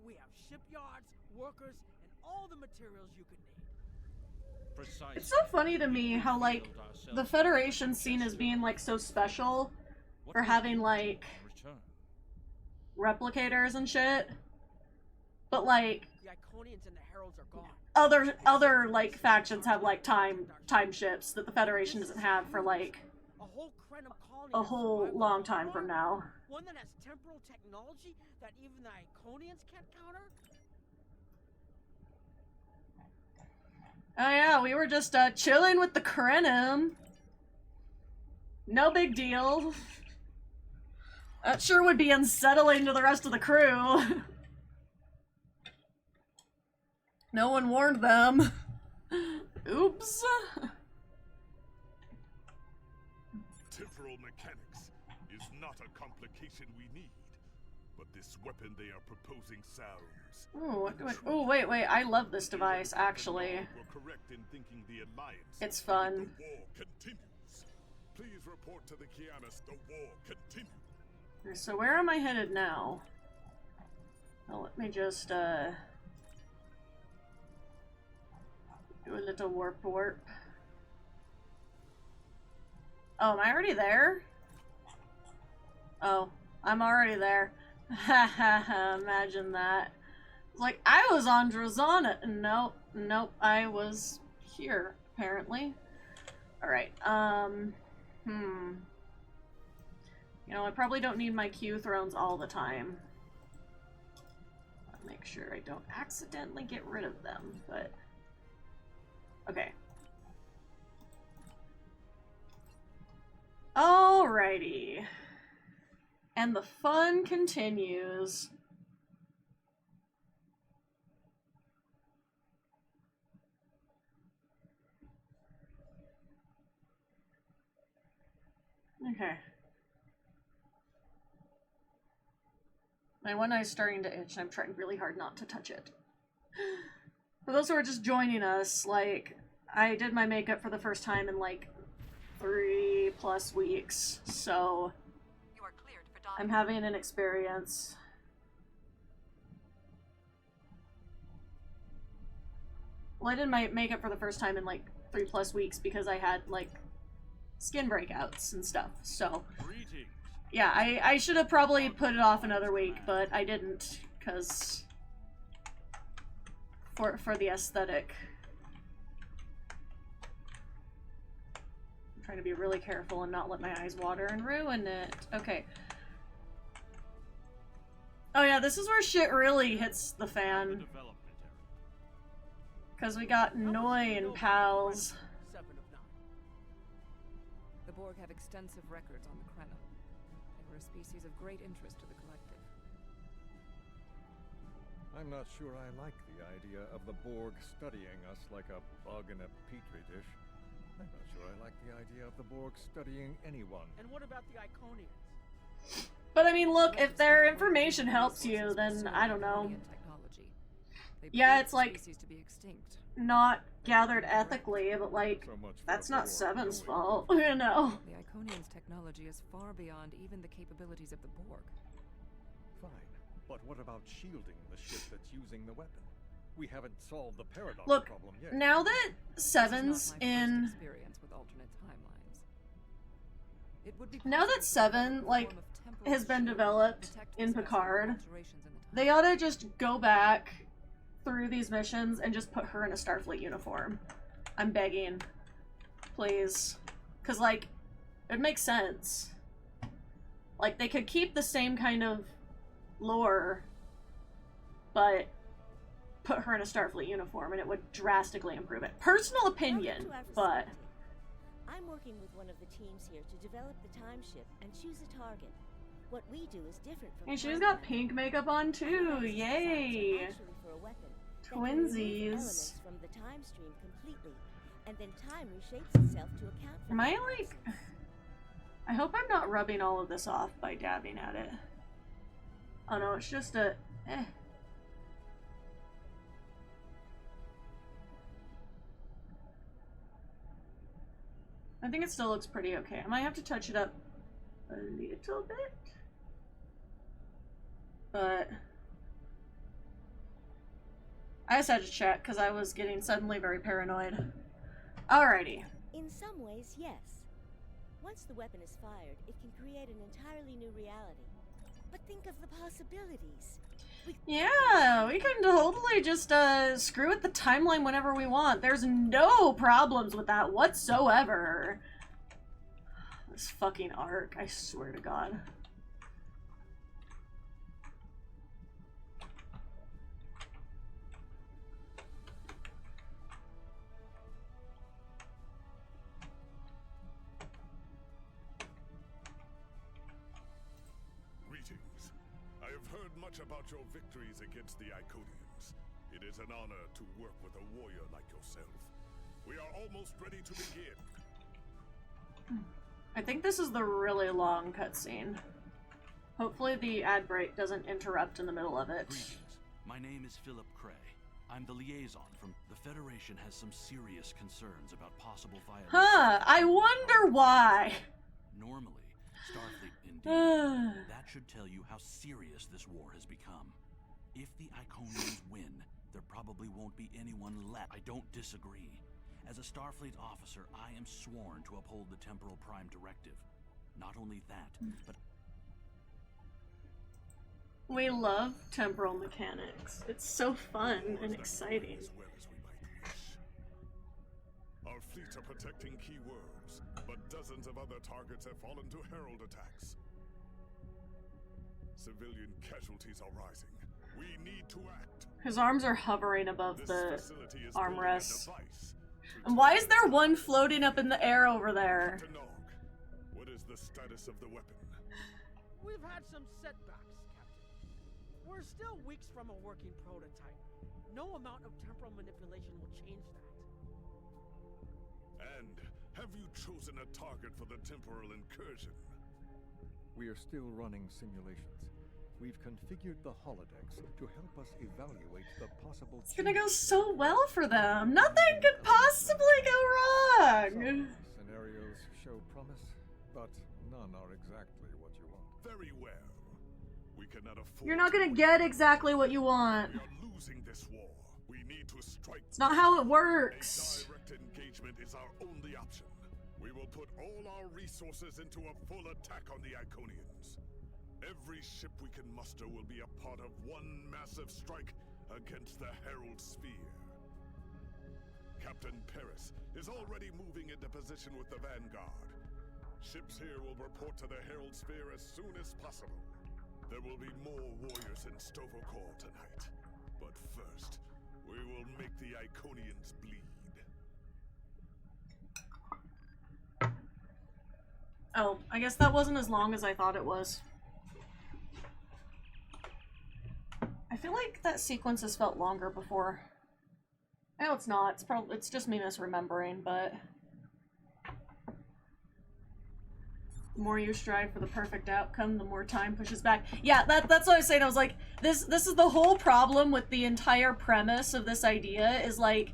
We have shipyards, workers, and all the materials you could need. Precisely. It's so funny to me how, like, the Federation seen as being, like, so special for having, like, replicators and shit. But, like, The Iconians and the Heralds are gone. other like, factions have, like, time ships that the Federation doesn't have for, like, A whole Krenim colony a that whole survived long the time war? from now. One that has temporal technology that even the Iconians can't counter? Oh yeah, we were just, chilling with the Krenim. No big deal. That sure would be unsettling to the rest of the crew. No one warned them. Oops. Temporal mechanics is not a complication we need, but this weapon they are proposing sounds. Ooh, what do I... Ooh, wait, I love this device, actually. We're correct in thinking the alliance. It's fun. The war continues. Please report to the Kianis. The war continues. So where am I headed now? Well, let me just, do a little warp. Oh, am I already there? Oh, I'm already there. Haha, imagine that. Like, I was on Drazana. Nope, I was here, apparently. Alright, You know, I probably don't need my Q thrones all the time. I'll make sure I don't accidentally get rid of them, but... Okay. Alrighty. And the fun continues. Okay. My one eye's starting to itch, and I'm trying really hard not to touch it. For those who are just joining us, like, I did my makeup for the first time in, like, 3+ weeks, so You are cleared for docking. I'm having an experience. Well, I did my makeup for the first time in, like, 3+ weeks because I had, like, skin breakouts and stuff, so... Greetings. Yeah, I should have probably put it off another week, but I didn't, because... For the aesthetic. I'm trying to be really careful and not let my eyes water and ruin it. Okay. Oh yeah, this is where shit really hits the fan. Because we got Noi and pals. 7 of 9. The Borg have extensive records on the Krenim. They were a species of great interest to the collective. I'm not sure I like the idea of the Borg studying us like a bug in a petri dish. I'm not sure I like the idea of the Borg studying anyone. And what about the Iconians? But I mean, look, if their information helps you, then I don't know. Yeah, it's like not gathered ethically, but like that's not Seven's fault, you know. The Iconians' technology is far beyond even the capabilities of the Borg. Fine, but what about shielding the ship that's using the weapon? We haven't solved the paradox Look, problem yet. now that Seven's in... experience with alternate timelines. It would be Now that Seven, like, has been developed in Picard, they ought to just go back through these missions and just put her in a Starfleet uniform. I'm begging. Please. Because, like, it makes sense. Like, they could keep the same kind of lore, but put her in a Starfleet uniform and it would drastically improve it. Personal opinion, but... I'm working with one of the teams here to develop the time ship and choose a target. What we do is different from... Hey, she's got pink makeup on too! Yay! For a weapon Twinsies. from the time stream completely, and then time reshapes itself to account for... Am I like... I hope I'm not rubbing all of this off by dabbing at it. Oh no, it's just a... I think it still looks pretty okay. I might have to touch it up a little bit. But... I just had to check because I was getting suddenly very paranoid. Alrighty. In some ways, yes. Once the weapon is fired, it can create an entirely new reality. But think of the possibilities. Yeah, we can totally just screw with the timeline whenever we want. There's no problems with that whatsoever. This fucking arc, I swear to God. About your victories against the Iconians. It is an honor to work with a warrior like yourself. We are almost ready to begin. I think this is the really long cutscene. Hopefully the ad break doesn't interrupt in the middle of it. Greetings. My name is Philip Cray. I'm the liaison from... The Federation has some serious concerns about possible violence. Huh, I wonder why. Normally, Starfleet indeed. That should tell you how serious this war has become. If the Iconians win, there probably won't be anyone left. I don't disagree. As a Starfleet officer, I am sworn to uphold the Temporal Prime Directive. Not only that, but... We love temporal mechanics. It's so fun and exciting. As well as we might wish. Our fleets are protecting key worlds, but dozens of other targets have fallen to Herald attacks. Civilian casualties are rising. We need to act. His arms are hovering above the armrests. And why is there one floating up in the air over there? What is the status of the weapon? We've had some setbacks, Captain. We're still weeks from a working prototype. No amount of temporal manipulation will change that. And have you chosen a target for the temporal incursion? We are still running simulations. We've configured the holodecks to help us evaluate the possible. It's gonna go so well for them. Nothing could possibly go wrong. Some scenarios show promise, but none are exactly what you want. Very well. We cannot afford. You're not gonna get exactly what you want. We are losing this war. We need to strike. It's not how it works. A direct engagement is our only option. We will put all our resources into a full attack on the Iconians. Every ship we can muster will be a part of one massive strike against the Herald Sphere. Captain Paris is already moving into position with the Vanguard. Ships here will report to the Herald Sphere as soon as possible. There will be more warriors in Stovokor tonight. But first, we will make the Iconians bleed. Oh, I guess that wasn't as long as I thought it was. I feel like that sequence has felt longer before. I know it's not. It's just me misremembering, but the more you strive for the perfect outcome, the more time pushes back. Yeah, that's what I was saying. I was like, this is the whole problem with the entire premise of this idea is like,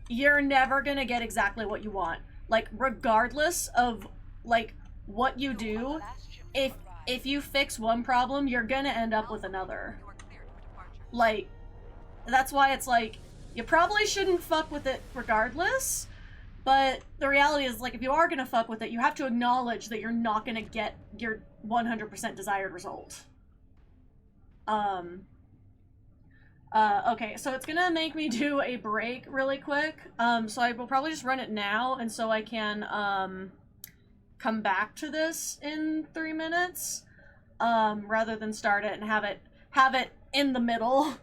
you're never gonna get exactly what you want. Like, regardless of like what you do, if you fix one problem, you're gonna end up with another. Like, that's why it's like, you probably shouldn't fuck with it regardless, but the reality is, like, if you are gonna fuck with it, you have to acknowledge that you're not gonna get your 100% desired result. Okay, so it's gonna make me do a break really quick, so I will probably just run it now, and so I can, come back to this in 3 minutes, rather than start it and have it in the middle.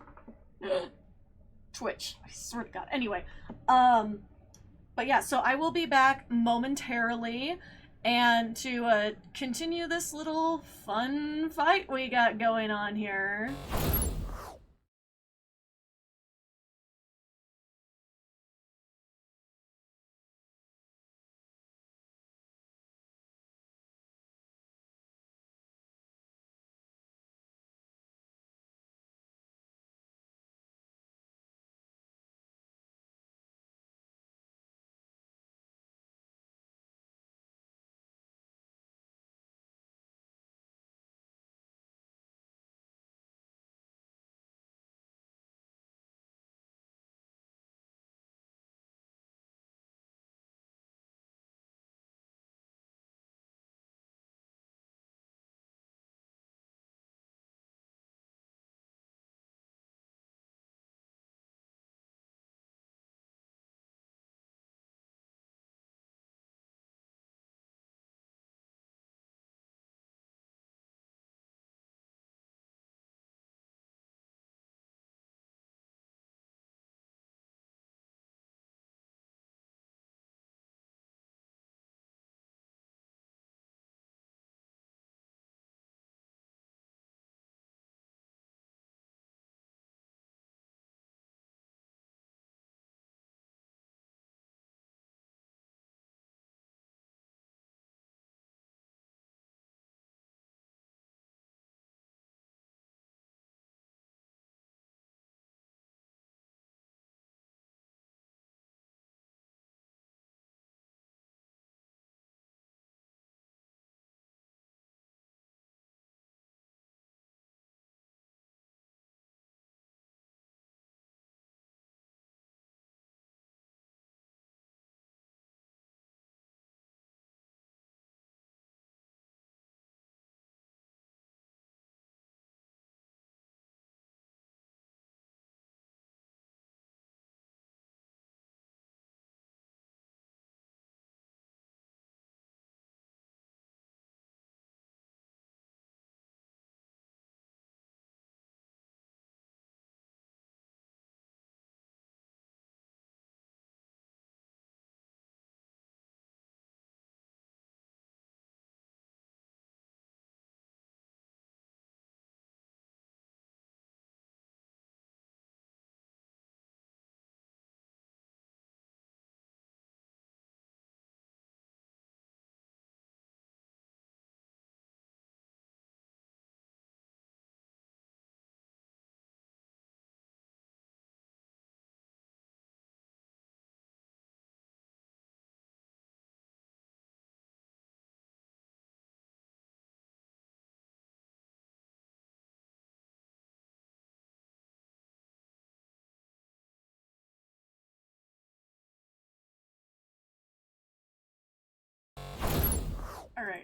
Twitch, I swear to God. Anyway, but yeah, so I will be back momentarily, and to continue this little fun fight we got going on here.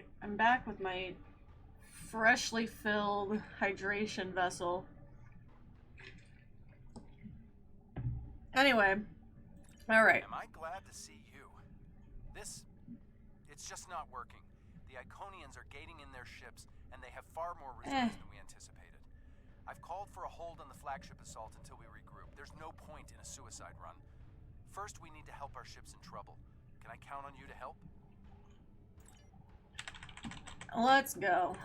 Alright, I'm back with my freshly filled hydration vessel. Anyway, alright. Am I glad to see you? It's just not working. The Iconians are gating in their ships, and they have far more reserves than we anticipated. I've called for a hold on the flagship assault until we regroup. There's no point in a suicide run. First, we need to help our ships in trouble. Can I count on you to help? Let's go.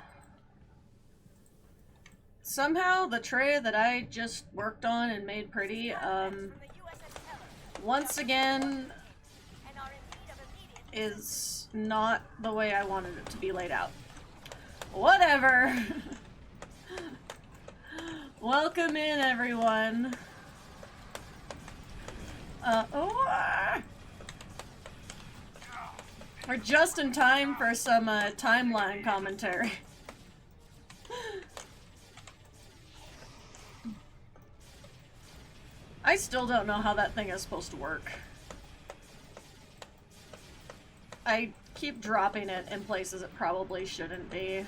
Somehow the tray that I just worked on and made pretty, once again, is not the way I wanted it to be laid out. Whatever. Welcome in, everyone. We're just in time for some timeline commentary. I still don't know how that thing is supposed to work. I keep dropping it in places it probably shouldn't be.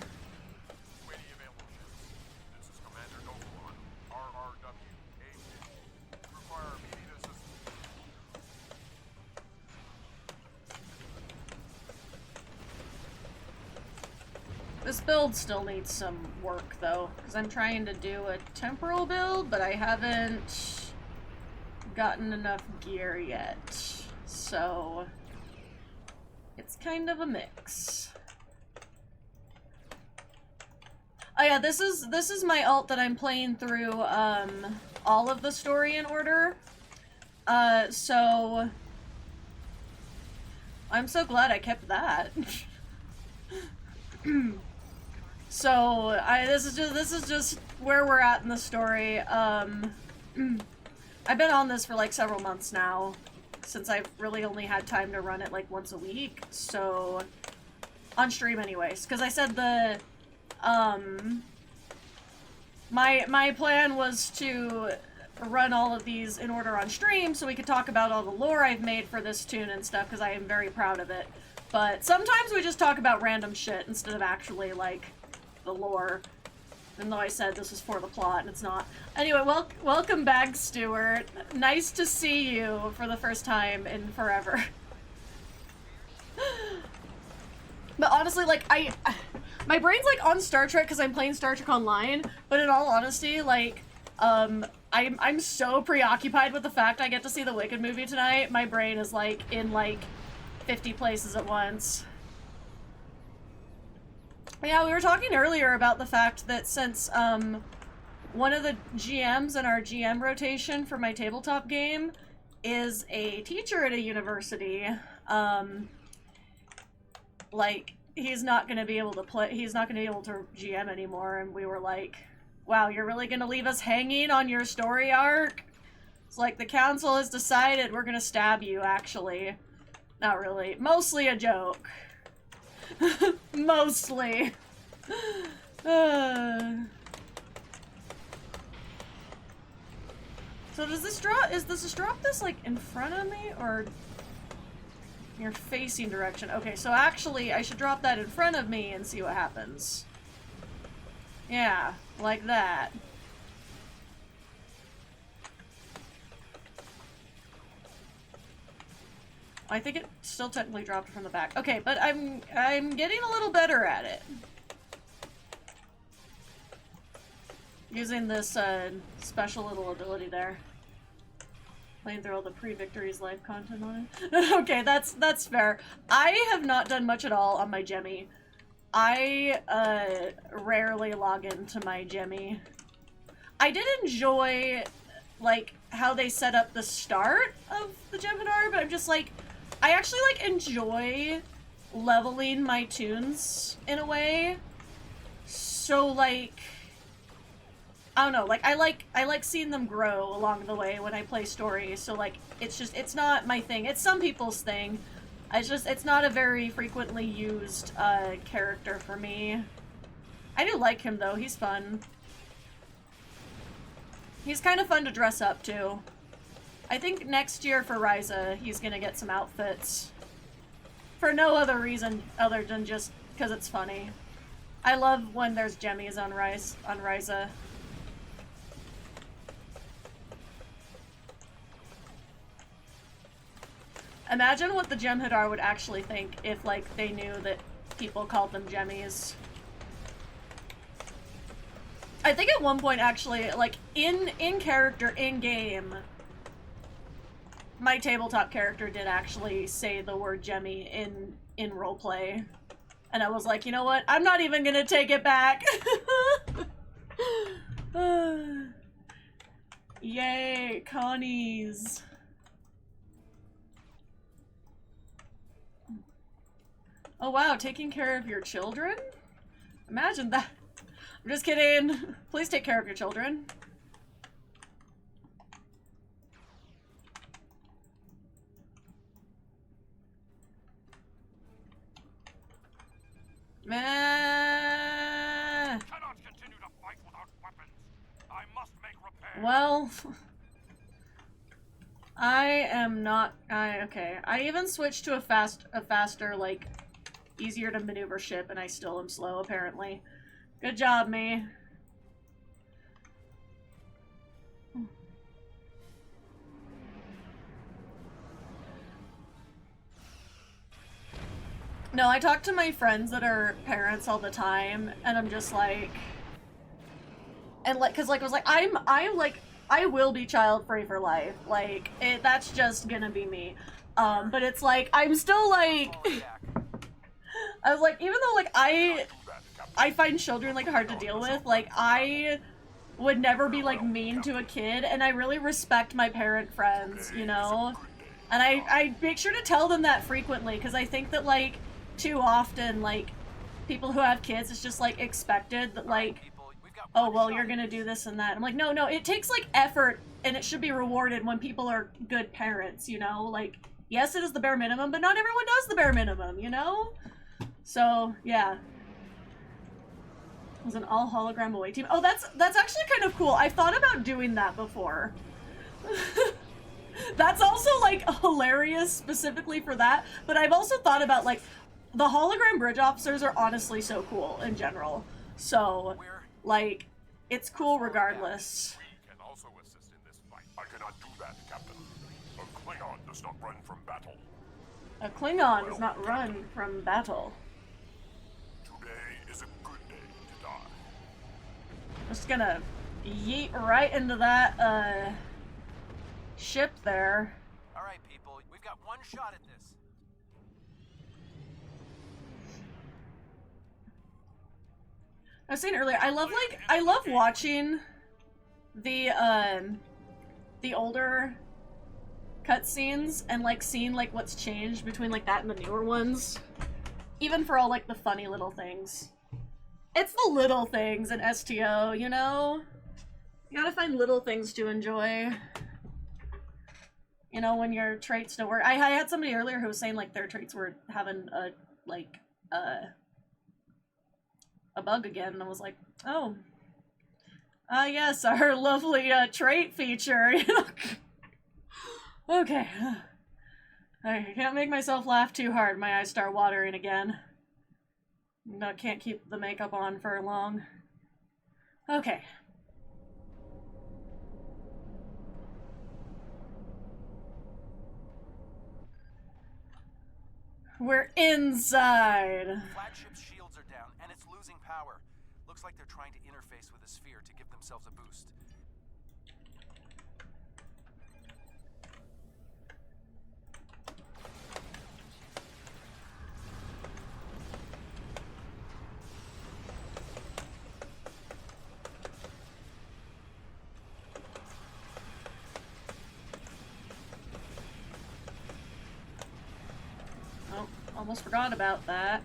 This build still needs some work though, because I'm trying to do a temporal build, but I haven't gotten enough gear yet, so it's kind of a mix. Oh yeah, this is my alt that I'm playing through all of the story in order. So I'm so glad I kept that. So this is just where we're at in the story. I've been on this for like several months now, since I've really only had time to run it like once a week, so on stream anyways, because I said the my plan was to run all of these in order on stream so we could talk about all the lore I've made for this tune and stuff, because I am very proud of it. But sometimes we just talk about random shit instead of actually like the lore. Even though I said this was for the plot, and it's not. Anyway, welcome back, Stuart. Nice to see you for the first time in forever. But honestly, like, my brain's, like, on Star Trek because I'm playing Star Trek Online, but in all honesty, like, I'm so preoccupied with the fact I get to see the Wicked movie tonight, my brain is, like, in, like, 50 places at once. Yeah, we were talking earlier about the fact that since, one of the GMs in our GM rotation for my tabletop game is a teacher at a university, like, he's not gonna be able to GM anymore, and we were like, wow, you're really gonna leave us hanging on your story arc? It's like, the council has decided we're gonna stab you, actually. Not really. Mostly a joke. Mostly. So does this drop this like in front of me or your facing direction? Okay, so actually I should drop that in front of me and see what happens. Yeah, like that. I think it still technically dropped from the back. Okay, but I'm getting a little better at it. Using this special little ability there. Playing through all the pre-victories live content on it. Okay, that's fair. I have not done much at all on my Gemmy. I rarely log into my Gemmy. I did enjoy like how they set up the start of the Gemidar, but I'm just like, I actually like enjoy leveling my tunes in a way. So like, I don't know, like I like seeing them grow along the way when I play story. So like, it's not my thing. It's some people's thing. It's not a very frequently used character for me. I do like him though. He's fun. He's kind of fun to dress up too. I think next year for Ryza, he's gonna get some outfits. For no other reason other than just because it's funny. I love when there's jemmies on Ryza. Imagine what the Jem'Hadar would actually think if, like, they knew that people called them jemmies. I think at one point, actually, like, in character, in-game, my tabletop character did actually say the word jemmy in roleplay. And I was like, you know what? I'm not even gonna take it back! Yay, Connies! Oh wow, taking care of your children? Imagine that. I'm just kidding. Please take care of your children. Meh. Cannot continue to fight without weapons. I must make repairs. Well, I am not. Okay. I even switched to a faster, like, easier to maneuver ship, and I still am slow, apparently. Good job, me. No, I talk to my friends that are parents all the time, and I'm just like, and like, cause like I was like, I'm like, I will be child-free for life. Like, that's just gonna be me. But it's like, I'm still like, I was like, even though like I find children like hard to deal with, like I would never be like mean to a kid, and I really respect my parent friends, you know? And I make sure to tell them that frequently, because I think that like too often like people who have kids, it's just like expected that like, oh well, you're gonna do this and that. I'm like, no, it takes like effort, and it should be rewarded when people are good parents, you know? Like, yes, it is the bare minimum, but not everyone does the bare minimum, you know? So, yeah. It was an all hologram away team. Oh, that's actually kind of cool. I've thought about doing that before. That's also, like, hilarious specifically for that, but I've also thought about, like, the hologram bridge officers are honestly so cool in general. So, like, it's cool regardless. We can also assist in this fight. I cannot do that, Captain. A Klingon does not run from battle. A Klingon does not run from battle. Today is a good day to die. Just gonna yeet right into that, ship there. Alright, people, we've got one shot at this. I was saying earlier, I love watching the older cutscenes and like seeing like what's changed between like that and the newer ones. Even for all like the funny little things. It's the little things in STO, you know? You gotta find little things to enjoy. You know, when your traits don't work. I had somebody earlier who was saying like their traits were having a bug again, and I was like, oh. Yes, our lovely trait feature, you know? Okay. I can't make myself laugh too hard. My eyes start watering again. No, can't keep the makeup on for long. Okay. We're inside. Flagship's shields are down, and it's losing power. Looks like they're trying to interface with the sphere to give themselves a boost. Almost forgot about that.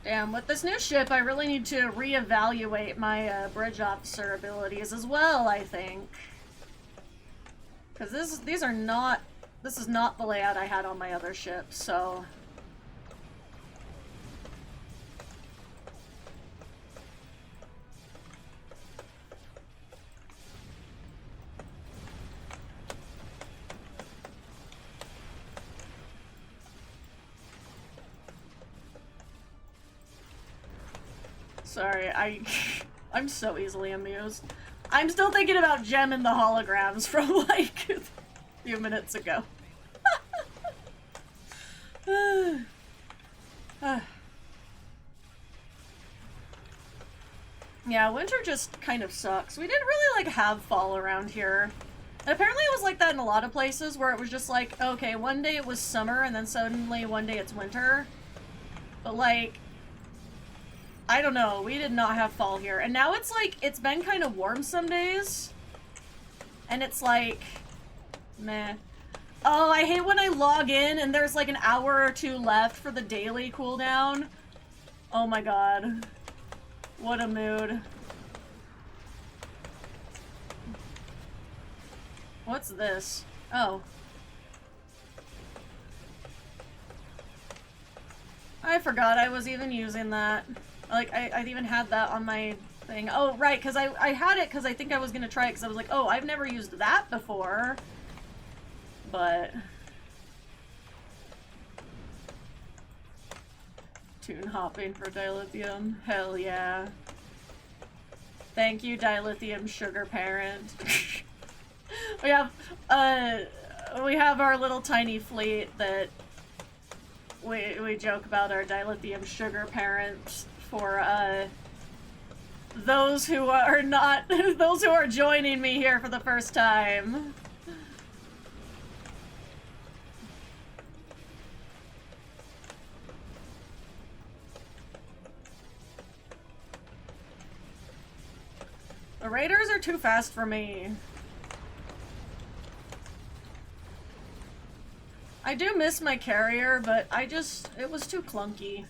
Damn, with this new ship, I really need to reevaluate my bridge officer abilities as well, I think. Because this is not the layout I had on my other ship, so... Sorry, I'm so easily amused. I'm still thinking about Gem and the holograms from like a few minutes ago. Yeah, winter just kind of sucks. We didn't really like have fall around here. And apparently it was like that in a lot of places where it was just like, okay, one day it was summer and then suddenly one day it's winter. But like, I don't know, we did not have fall here. And now it's like, it's been kind of warm some days. And it's like, meh. Oh, I hate when I log in and there's like an hour or two left for the daily cooldown. Oh my god. What a mood. What's this? Oh. I forgot I was even using that. Like, I even had that on my thing. Oh, right, because I had it because I think I was going to try it because I was like, oh, I've never used that before. But... Tune hopping for dilithium. Hell yeah. Thank you, dilithium sugar parent. we have our little tiny fleet that we joke about our dilithium sugar parents for those who are not those who are joining me here for the first time. The raiders are too fast for me. I do miss my carrier, but it was too clunky.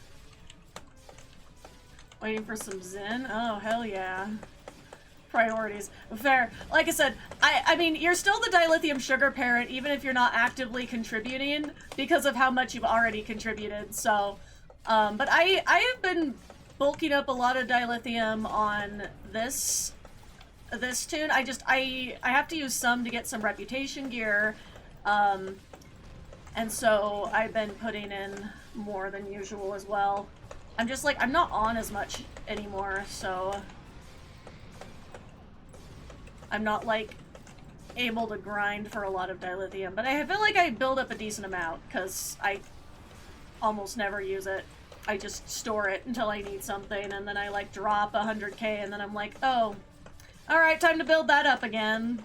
Waiting for some Zen? Oh, hell yeah. Priorities. Fair. Like I said, I mean, you're still the dilithium sugar parent, even if you're not actively contributing, because of how much you've already contributed, so... but I have been bulking up a lot of dilithium on this tune. I have to use some to get some reputation gear, and so I've been putting in more than usual as well. I'm just like, I'm not on as much anymore, so I'm not like able to grind for a lot of dilithium, but I feel like I build up a decent amount because I almost never use it. I just store it until I need something, and then I like drop 100k, and then I'm like, oh, alright, time to build that up again.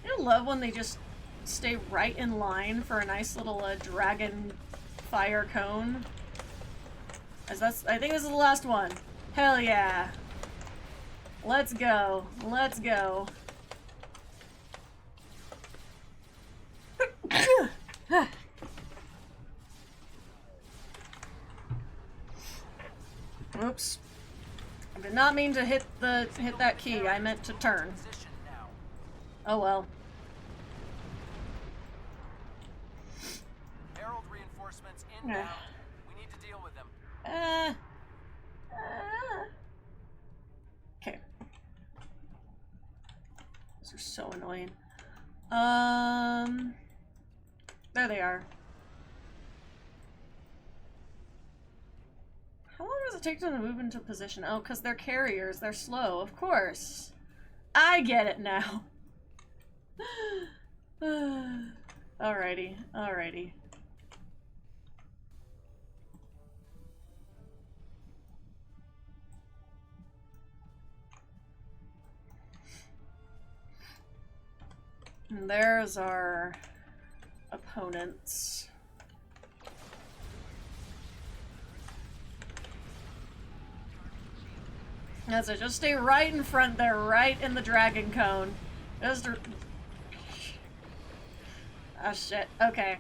I love when they just stay right in line for a nice little dragon fire cone. As I think this is the last one. Hell yeah. Let's go. Let's go. Oops. I did not mean to hit that key. I meant to turn. Oh well. Herald reinforcements inbound. We need to deal with them. Okay. Those are so annoying. There they are. How long does it take them to move into position? Oh, because they're carriers. They're slow, of course. I get it now. Alrighty, alrighty. And there's our opponents. As I just stay right in front there, right in the dragon cone. Just... Oh shit, okay.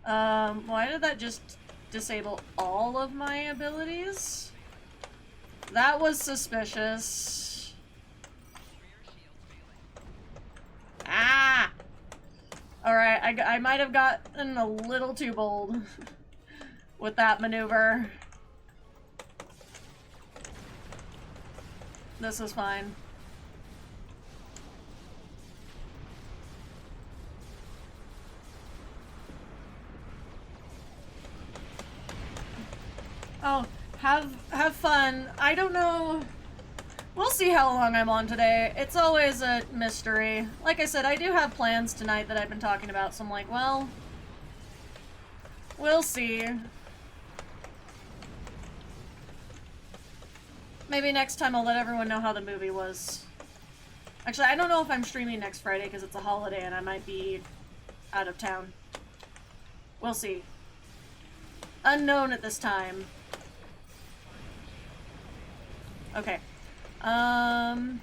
Why did that just disable all of my abilities? That was suspicious. Ah! Alright, I might have gotten a little too bold with that maneuver. This is fine. Oh, have fun. I don't know. We'll see how long I'm on today. It's always a mystery. Like I said, I do have plans tonight that I've been talking about, so I'm like, well, we'll see. Maybe next time I'll let everyone know how the movie was. Actually, I don't know if I'm streaming next Friday because it's a holiday and I might be out of town. We'll see. Unknown at this time. Okay. Oh,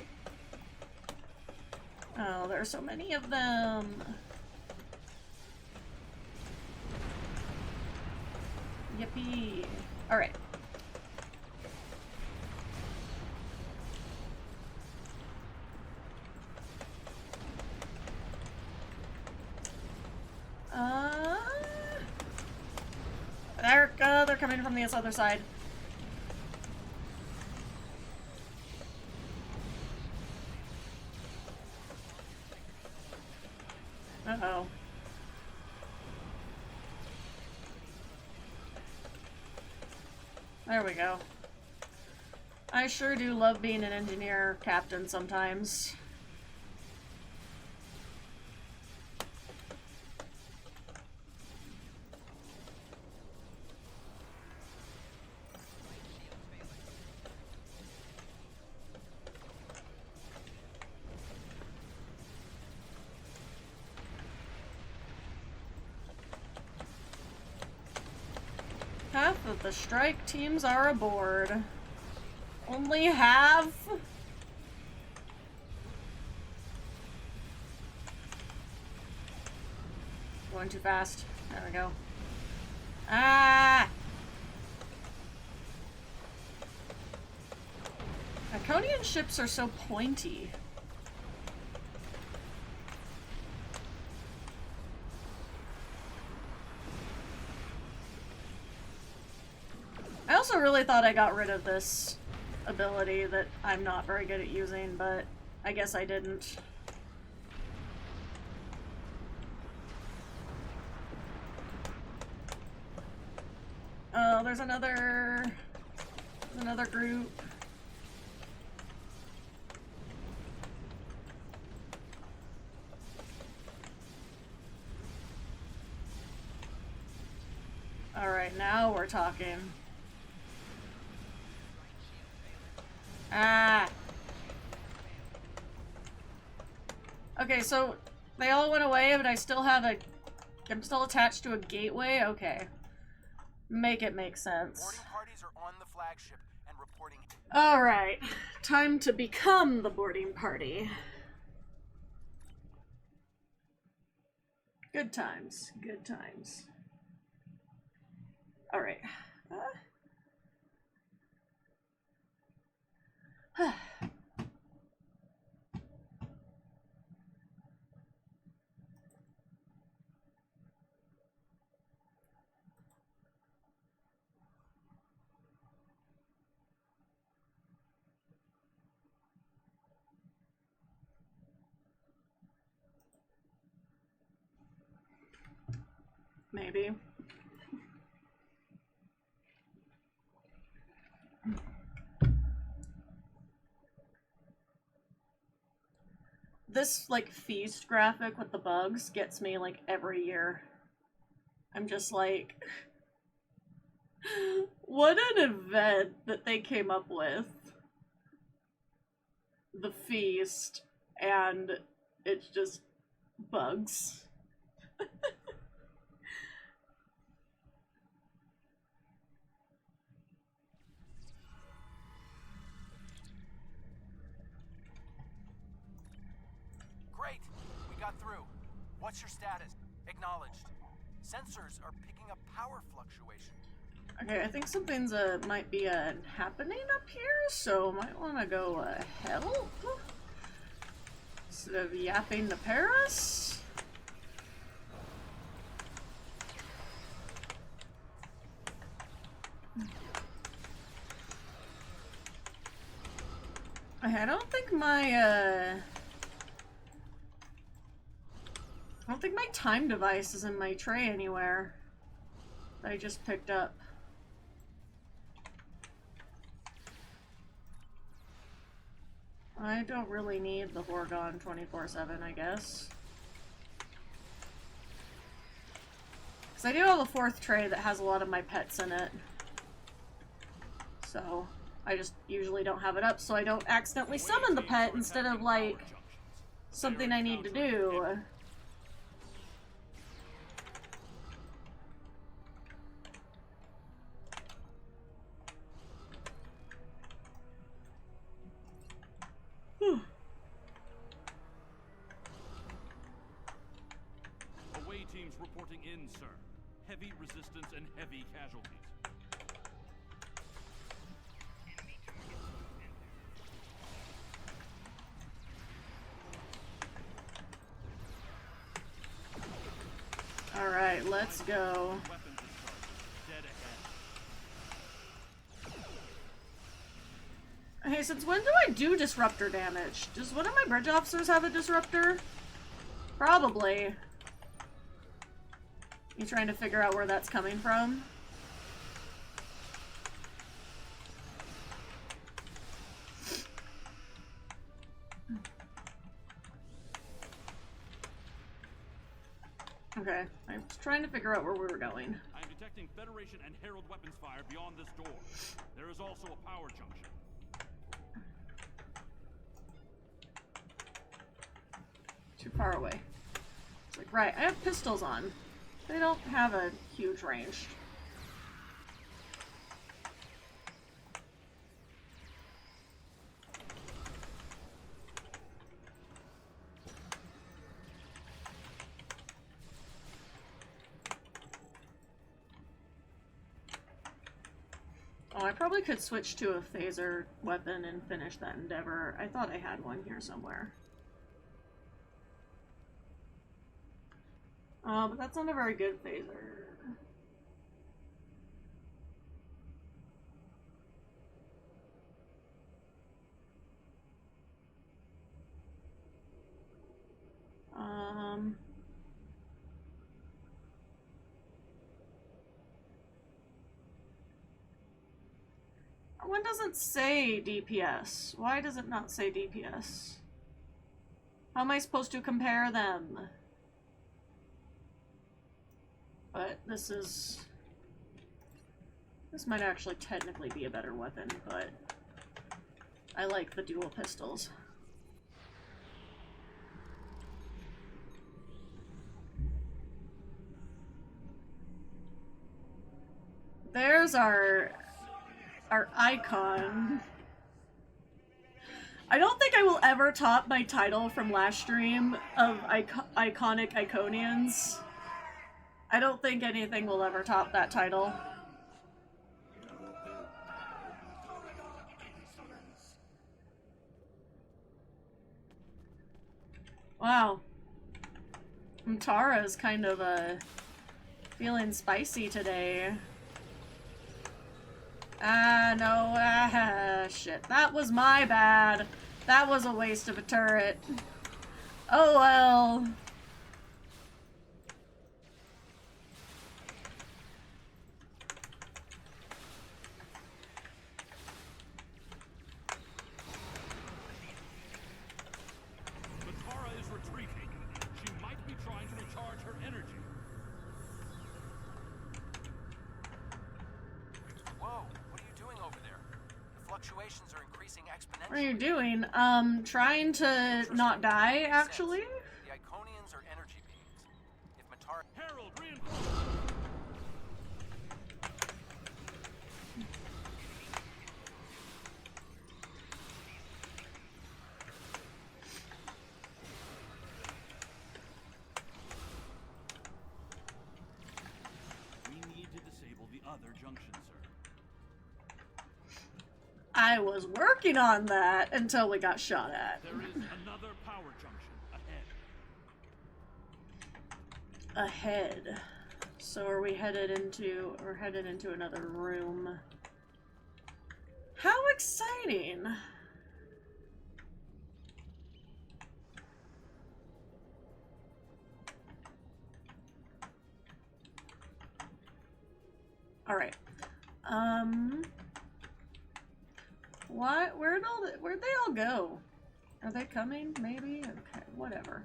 there are so many of them. Yippee. Alright. They're coming from the other side. Uh-oh. There we go. I sure do love being an engineer captain sometimes. Half of the strike teams are aboard. Only half? Going too fast. There we go. Ah! Iconian ships are so pointy. I also really thought I got rid of this ability that I'm not very good at using, but I guess I didn't. Oh, there's another group. All right, now we're talking. Ah. Okay, so they all went away, but I'm still attached to a gateway? Okay. Make it make sense. Boarding parties are on the flagship and reporting. Alright. Time to become the boarding party. Good times. Good times. Alright. Maybe. This, like, feast graphic with the bugs gets me, like, every year. I'm just like... what an event that they came up with. The feast, and it's just bugs. Great! We got through. What's your status? Acknowledged. Sensors are picking up power fluctuation. Okay, I think something's might be happening up here, so might want to go help instead of yapping to Paris. I don't think my time device is in my tray anywhere that I just picked up. I don't really need the Horgon 24/7, I guess. Because I do have a 4th tray that has a lot of my pets in it. So, I just usually don't have it up so I don't accidentally summon the pet instead of, like, something I need to do. Away teams reporting in, sir. Heavy resistance and heavy casualties. Alright, let's go. Hey, since when do I do disruptor damage? Does one of my bridge officers have a disruptor? Probably. You trying to figure out where that's coming from? Okay, I was trying to figure out where we were going. I am detecting Federation and Herald weapons fire beyond this door. There is also a power junction. Too far away. It's like, right, I have pistols on. They don't have a huge range. Oh, I probably could switch to a phaser weapon and finish that endeavor. I thought I had one here somewhere. Oh, but that's not a very good phaser. One doesn't say DPS. Why does it not say DPS? How am I supposed to compare them? But this might actually technically be a better weapon, but I like the dual pistols. There's our icon. I don't think I will ever top my title from last stream of iconic Iconians. I don't think anything will ever top that title. Wow. Tara's kind of feeling spicy today. No, shit. That was my bad. That was a waste of a turret. Oh well. What are you doing? Trying to not die, actually? The Iconians are energy beings. If Matar Herald We need to disable the other junction, sir. I was working on that until we got shot at. There is another power junction ahead. Ahead. So are we headed into, we're headed into another room. How exciting! Alright. Where'd they all go? Are they coming? Maybe? Okay, whatever.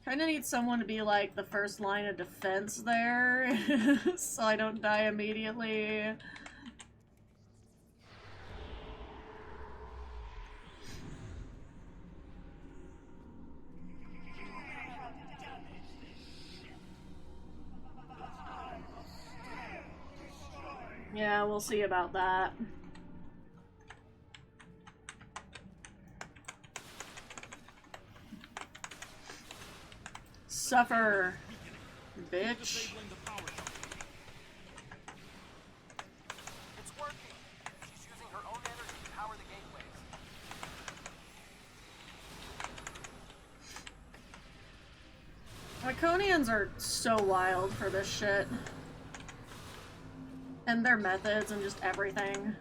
Kinda need someone to be like the first line of defense there, so I don't die immediately. Yeah, we'll see about that. Suffer, bitch. It's working. She's using her own energy to power the gateways. Iconians are so wild for this shit. And their methods and just everything.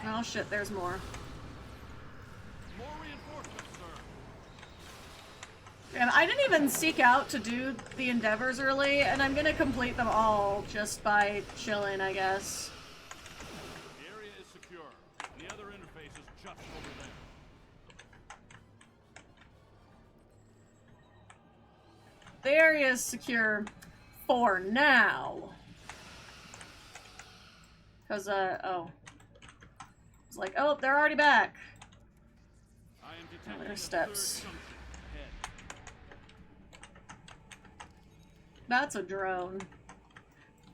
Oh shit, there's more. More reinforcements, sir. And I didn't even seek out to do the endeavors early, and I'm gonna complete them all just by chilling, I guess. The area is secure. The other interface is just over there. The area is secure for now. Cause, oh. It's like, oh, they're already back. I am detecting Their steps. ahead. That's a drone.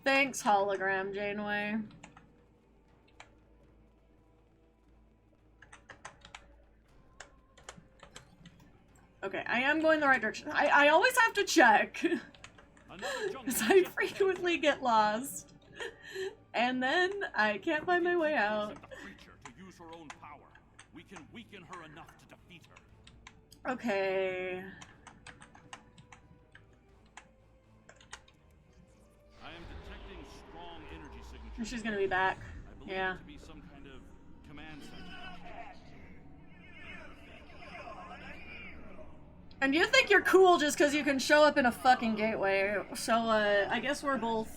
Thanks, hologram, Janeway. Okay, I am going the right direction. I always have to check. Because I frequently get lost. And then I can't find my way out. To use her own power. We can weaken her enough to defeat her. Okay. I am detecting strong energy signatures. She's gonna be back. I believe Yeah. it to be some kind of command center. And you think you're cool just because you can show up in a fucking gateway. So, I guess we're both,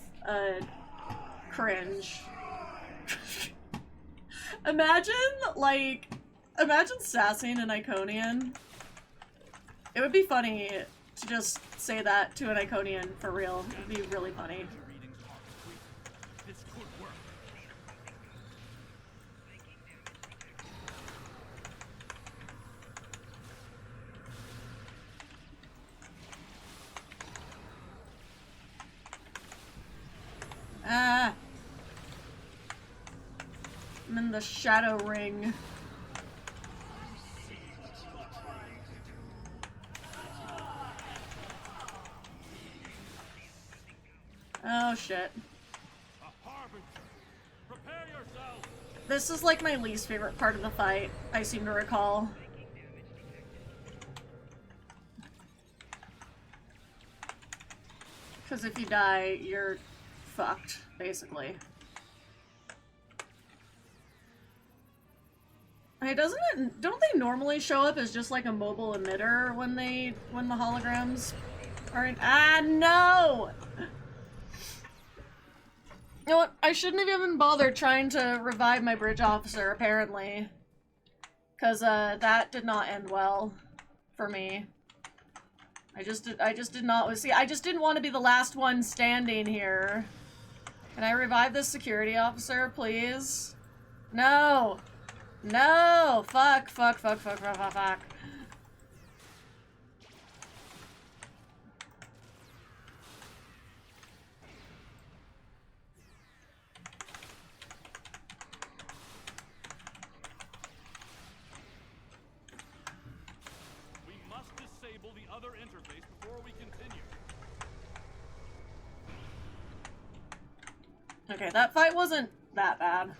cringe. Imagine sassing an Iconian. It would be funny to just say that to an Iconian for real. It'd be really funny. This could work. Ah. I'm in the shadow ring. Oh shit. Prepare yourself. This is like my least favorite part of the fight, I seem to recall. Because if you die, you're fucked, basically. Hey, don't they normally show up as just like a mobile emitter when the holograms are in— ah, no! You know what? I shouldn't have even bothered trying to revive my bridge officer, apparently. Because, that did not end well for me. I just did not— see, I just didn't want to be the last one standing here. Can I revive this security officer, please? No! No! Fuck, fuck, fuck, fuck, fuck, fuck, fuck. We must disable the other interface before we continue. Okay, that fight wasn't that bad.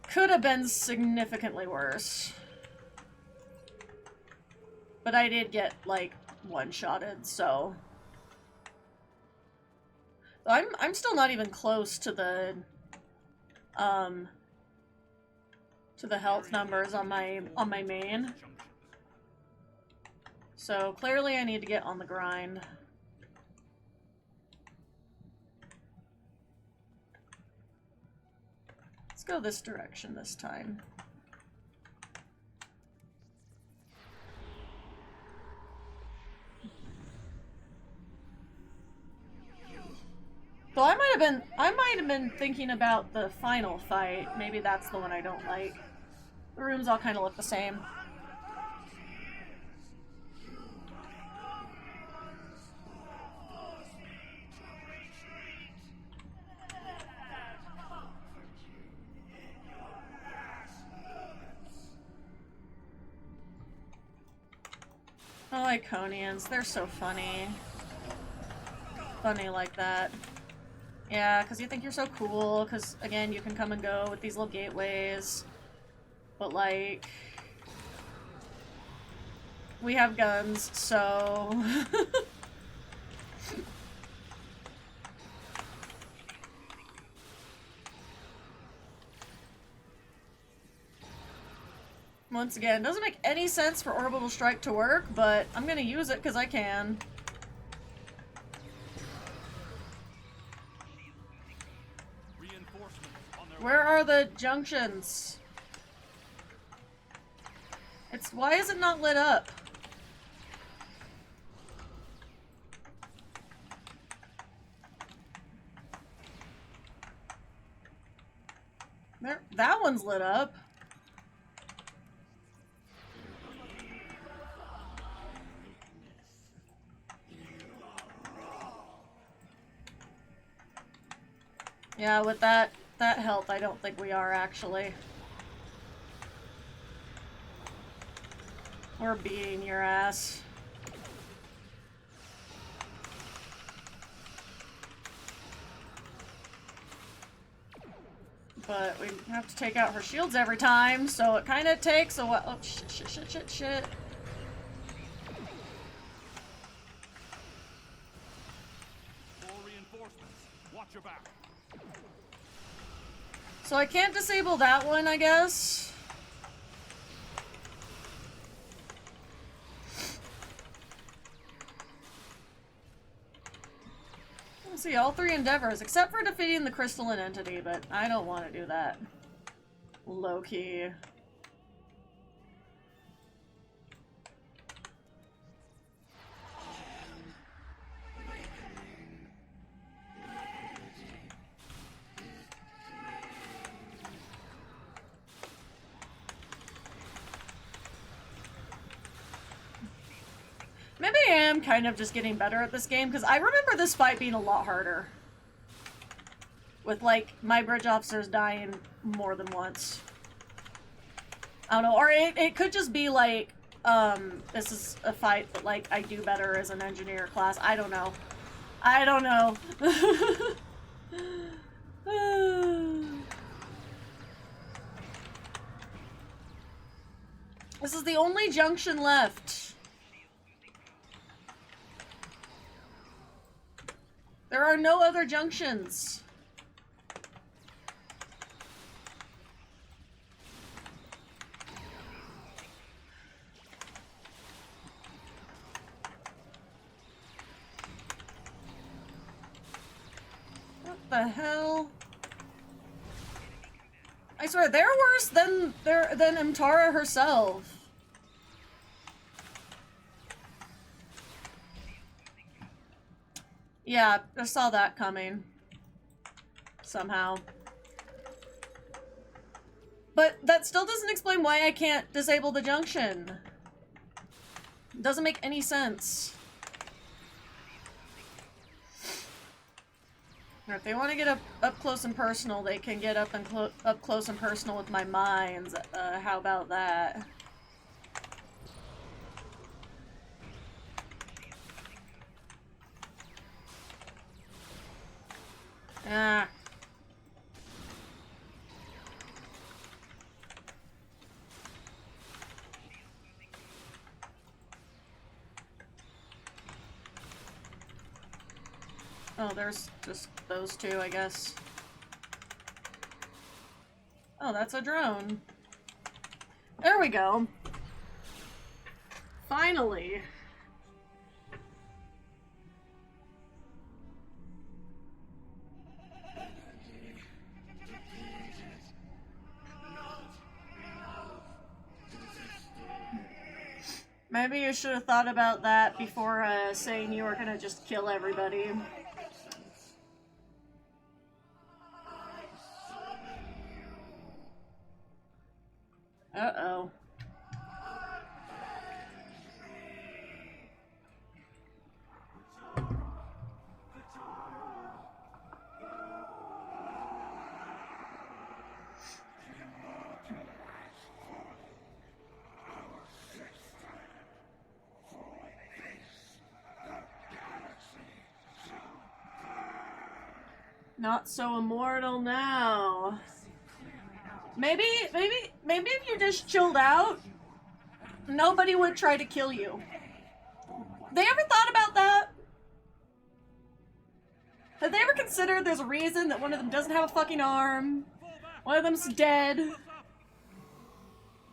Could have been significantly worse. But I did get, like, one-shotted, so... I'm still not even close to the to the health numbers on my main. So clearly I need to get on the grind. Let's go this direction this time. So I might have been thinking about the final fight. Maybe that's the one I don't like. The rooms all kind of look the same. Oh, Iconians, they're so funny. Funny like that. Yeah, because you think you're so cool, because, again, you can come and go with these little gateways. But, like... we have guns, so... Once again, it doesn't make any sense for Orbital Strike to work, but I'm gonna use it because I can. Where are the junctions? Why is it not lit up? There, that one's lit up. Yeah, with that health, I don't think we are actually. We're beating your ass. But we have to take out her shields every time, so it kind of takes a while. Oh, shit. Watch your back. So I can't disable that one, I guess. Let's see, all three endeavors, except for defeating the crystalline entity, but I don't want to do that. Low-key. Maybe I am kind of just getting better at this game, because I remember this fight being a lot harder. With, like, my bridge officers dying more than once. I don't know, or it could just be, like, this is a fight that, like, I do better as an engineer class. I don't know. I don't know. This is the only junction left. There are no other junctions. What the hell? I swear, they're worse than Mtara herself. Yeah, I saw that coming. Somehow. But that still doesn't explain why I can't disable the junction. It doesn't make any sense. Or if they want to get up close and personal, they can get up close and personal with my mines. How about that? Ah. Oh, there's just those two, I guess. Oh, that's a drone. There we go. Finally. Maybe you should have thought about that before saying you were gonna just kill everybody. Uh-oh. Not so immortal now. Maybe if you just chilled out, nobody would try to kill you. They ever thought about that? Have they ever considered there's a reason that one of them doesn't have a fucking arm? One of them's dead?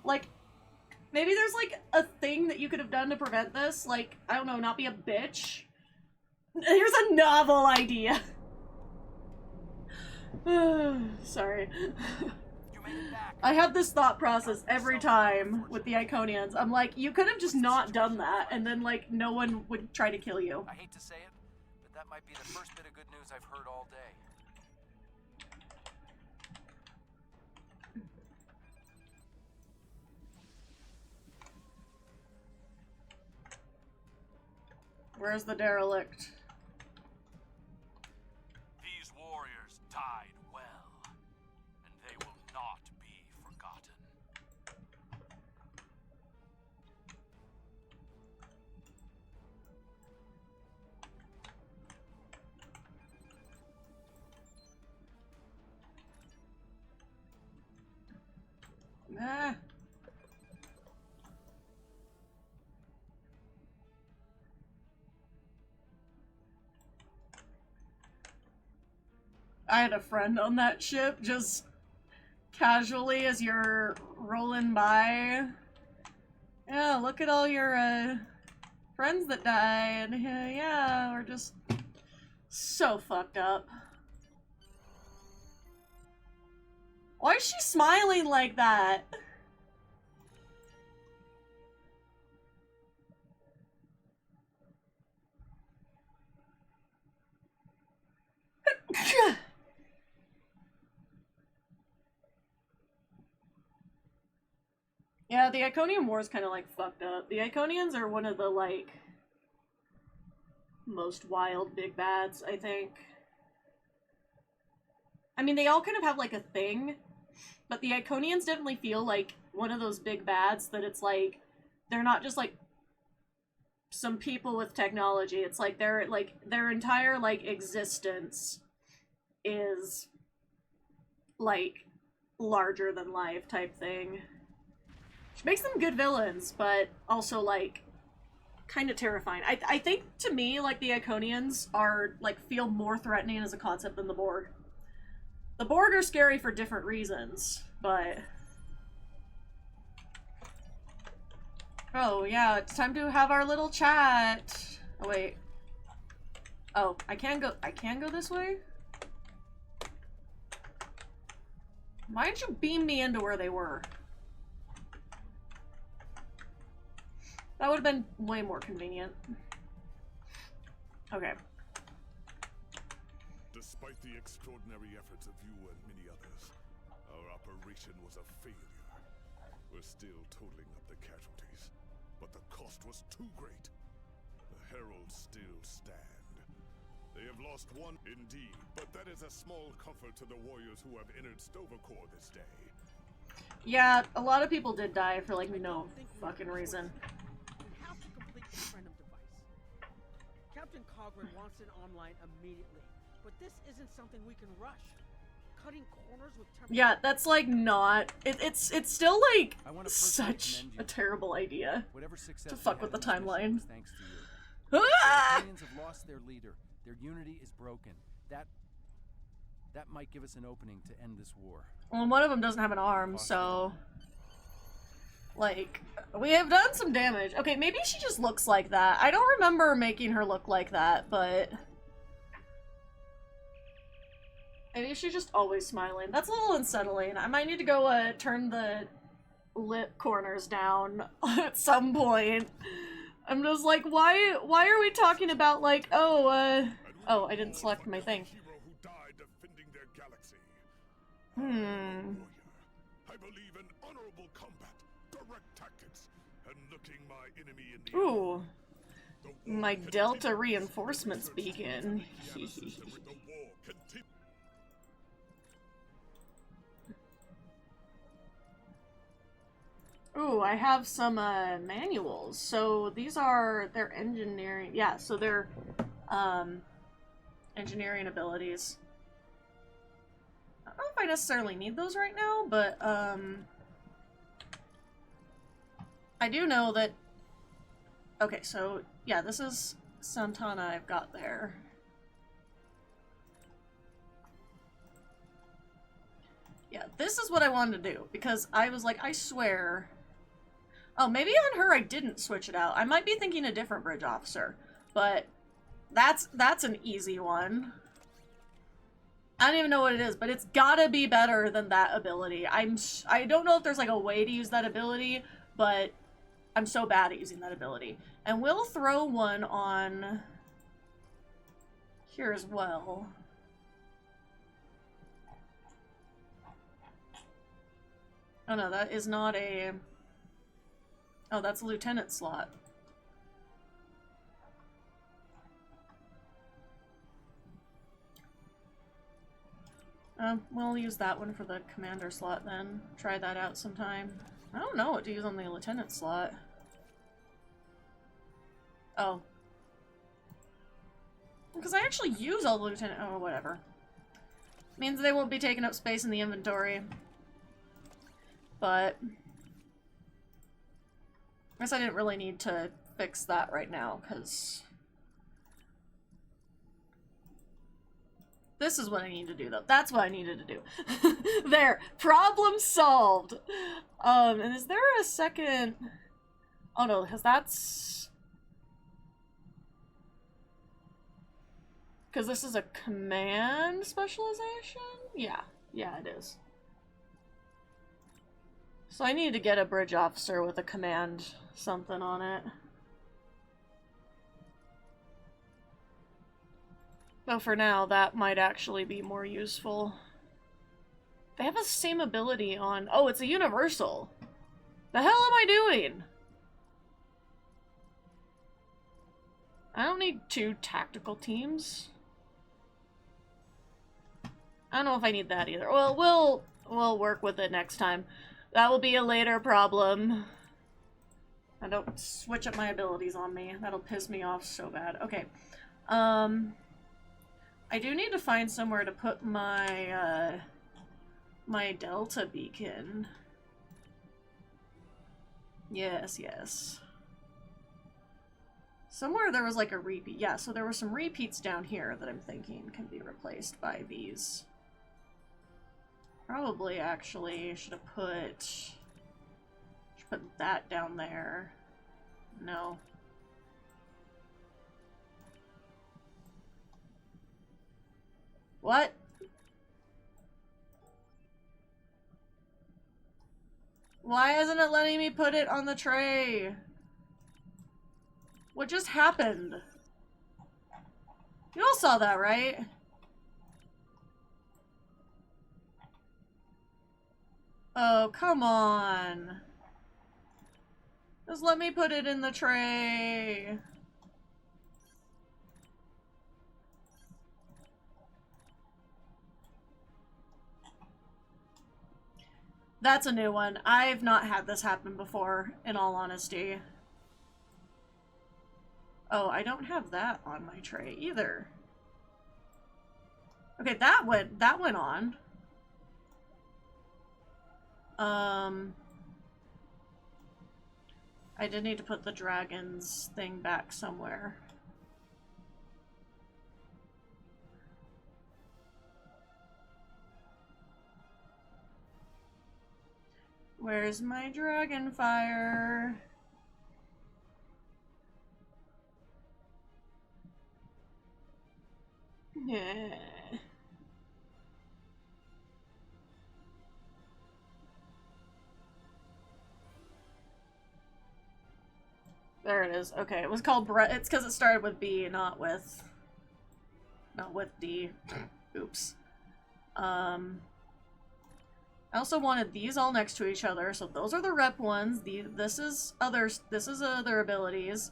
Like, maybe there's like a thing that you could have done to prevent this? Like, I don't know, not be a bitch? Here's a novel idea. Sorry. I have this thought process every time with the Iconians. I'm like, you could have just not done that, and then, like, no one would try to kill you. I hate to say it, but that might be the first bit of good news I've heard all day. Where's the derelict? These warriors died well, and they will not be forgotten. Ah. I had a friend on that ship, just casually as you're rolling by. Yeah, look at all your friends that died. Yeah, we're just so fucked up. Why is she smiling like that? Yeah, the Iconian War is kind of like fucked up. The Iconians are one of the like most wild big bads, I think. I mean, they all kind of have like a thing, but the Iconians definitely feel like one of those big bads that it's like they're not just like some people with technology. It's like their entire like existence is like larger than life type thing. Which makes them good villains, but also like kind of terrifying. I think to me like the Iconians are like feel more threatening as a concept than the Borg. The Borg are scary for different reasons, but oh yeah, it's time to have our little chat. Oh wait. Oh, I can go this way? Why didn't you beam me into where they were? That would have been way more convenient. Okay. Despite the extraordinary efforts of you and many others, our operation was a failure. We're still totaling up the casualties, but the cost was too great. The Heralds still stand. They have lost one indeed, but that is a small comfort to the warriors who have entered Stovercore this day. Yeah, a lot of people did die for like no fucking reason. Captain Cogran wants it online immediately, but this isn't something we can rush. Cutting corners with yeah, that's like not. It's still like such a terrible idea to fuck with the timeline. Thanks to you. The Italians have lost their leader. Their unity is broken. That might give us an opening to end this war. Well, one of them doesn't have an arm, so Like, we have done some damage. Okay, maybe she just looks like that. I don't remember making her look like that, but... maybe she's just always smiling. That's a little unsettling. I might need to go, turn the lip corners down at some point. I'm just like, why are we talking about, like, oh, I didn't select my thing. I believe in honorable combat, direct tactics, and looking my enemy in the ooh, my Delta reinforcements beacon. Ooh, I have some manuals. So these are their engineering. Yeah, so they're engineering abilities. I don't know if I necessarily need those right now, but I do know that... okay, so yeah, this is Santana I've got there. Yeah, this is what I wanted to do, because I was like, I swear... oh, maybe on her I didn't switch it out. I might be thinking a different bridge officer, but that's an easy one. I don't even know what it is, but it's gotta be better than that ability. I don't know if there's like a way to use that ability, but I'm so bad at using that ability. And we'll throw one on here as well. Oh no, that is not a... oh, that's a lieutenant slot. We'll use that one for the commander slot then. Try that out sometime. I don't know what to use on the lieutenant slot. Oh. Because I actually use all the lieutenant... oh, whatever. Means they won't be taking up space in the inventory. But... I guess I didn't really need to fix that right now, because... this is what I need to do, though. That's what I needed to do. There! Problem solved! And is there a second... oh no, because that's... because this is a command specialization? Yeah. Yeah, it is. So I need to get a bridge officer with a command something on it. Though for now, that might actually be more useful. They have the same ability on... oh, it's a universal. The hell am I doing? I don't need 2 tactical teams. I don't know if I need that either. Well, we'll work with it next time. That will be a later problem. I don't switch up my abilities on me. That'll piss me off so bad. Okay. I do need to find somewhere to put my, my Delta beacon. Yes, yes. Somewhere there was like a repeat. Yeah, so there were some repeats down here that I'm thinking can be replaced by these. Probably, actually, should have put that down there. No. What? Why isn't it letting me put it on the tray? What just happened? You all saw that, right? Oh, come on. Just let me put it in the tray. That's a new one. I've not had this happen before, in all honesty. Oh, I don't have that on my tray either. Okay, that went on. I did need to put the dragon's thing back somewhere. Where's my dragon fire? Yeah. There it is. Okay, it was called it's because it started with B, not with D. Oops. I also wanted these all next to each other, so those are the rep ones. This is other abilities.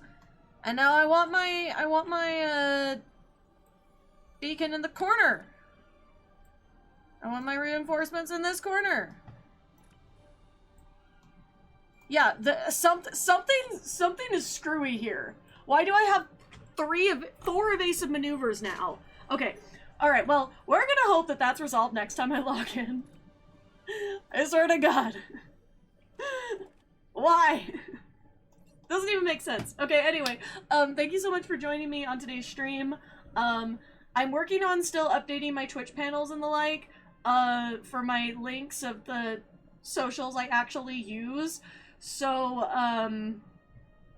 And now I want my beacon in the corner. I want my reinforcements in this corner. Yeah, something is screwy here. Why do I have four evasive maneuvers now? Okay, all right. Well, we're gonna hope that that's resolved next time I log in. I swear to God. Why? Doesn't even make sense. Okay, anyway, thank you so much for joining me on today's stream. I'm working on still updating my Twitch panels and the like, for my links of the socials I actually use. So,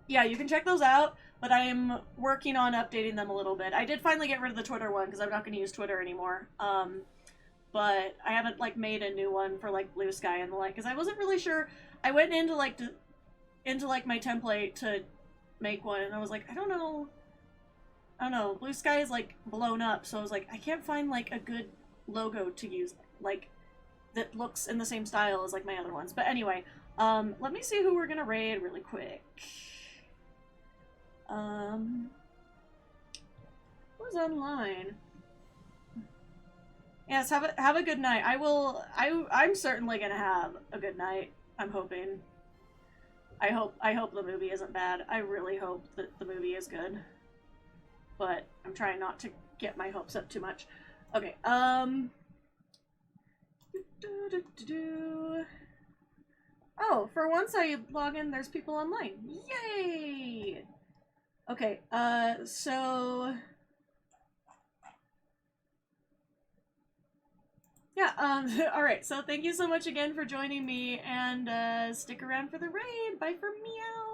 yeah, you can check those out, but I am working on updating them a little bit. I did finally get rid of the Twitter one, because I'm not going to use Twitter anymore. But I haven't, like, made a new one for, like, Blue Sky and the like, because I wasn't really sure. I went into, like, my template to make one, and I was like, I don't know. Blue Sky is, like, blown up, so I was like, I can't find, like, a good logo to use, like, that looks in the same style as, like, my other ones. But anyway, let me see who we're gonna raid really quick. Who's online? Yes, have a good night. I'm certainly gonna have a good night. I'm hoping. I hope the movie isn't bad. I really hope that the movie is good. But I'm trying not to get my hopes up too much. Okay, oh, for once I log in, there's people online. Yay! Okay, so... yeah, alright, so thank you so much again for joining me, and, stick around for the raid. Bye for meow!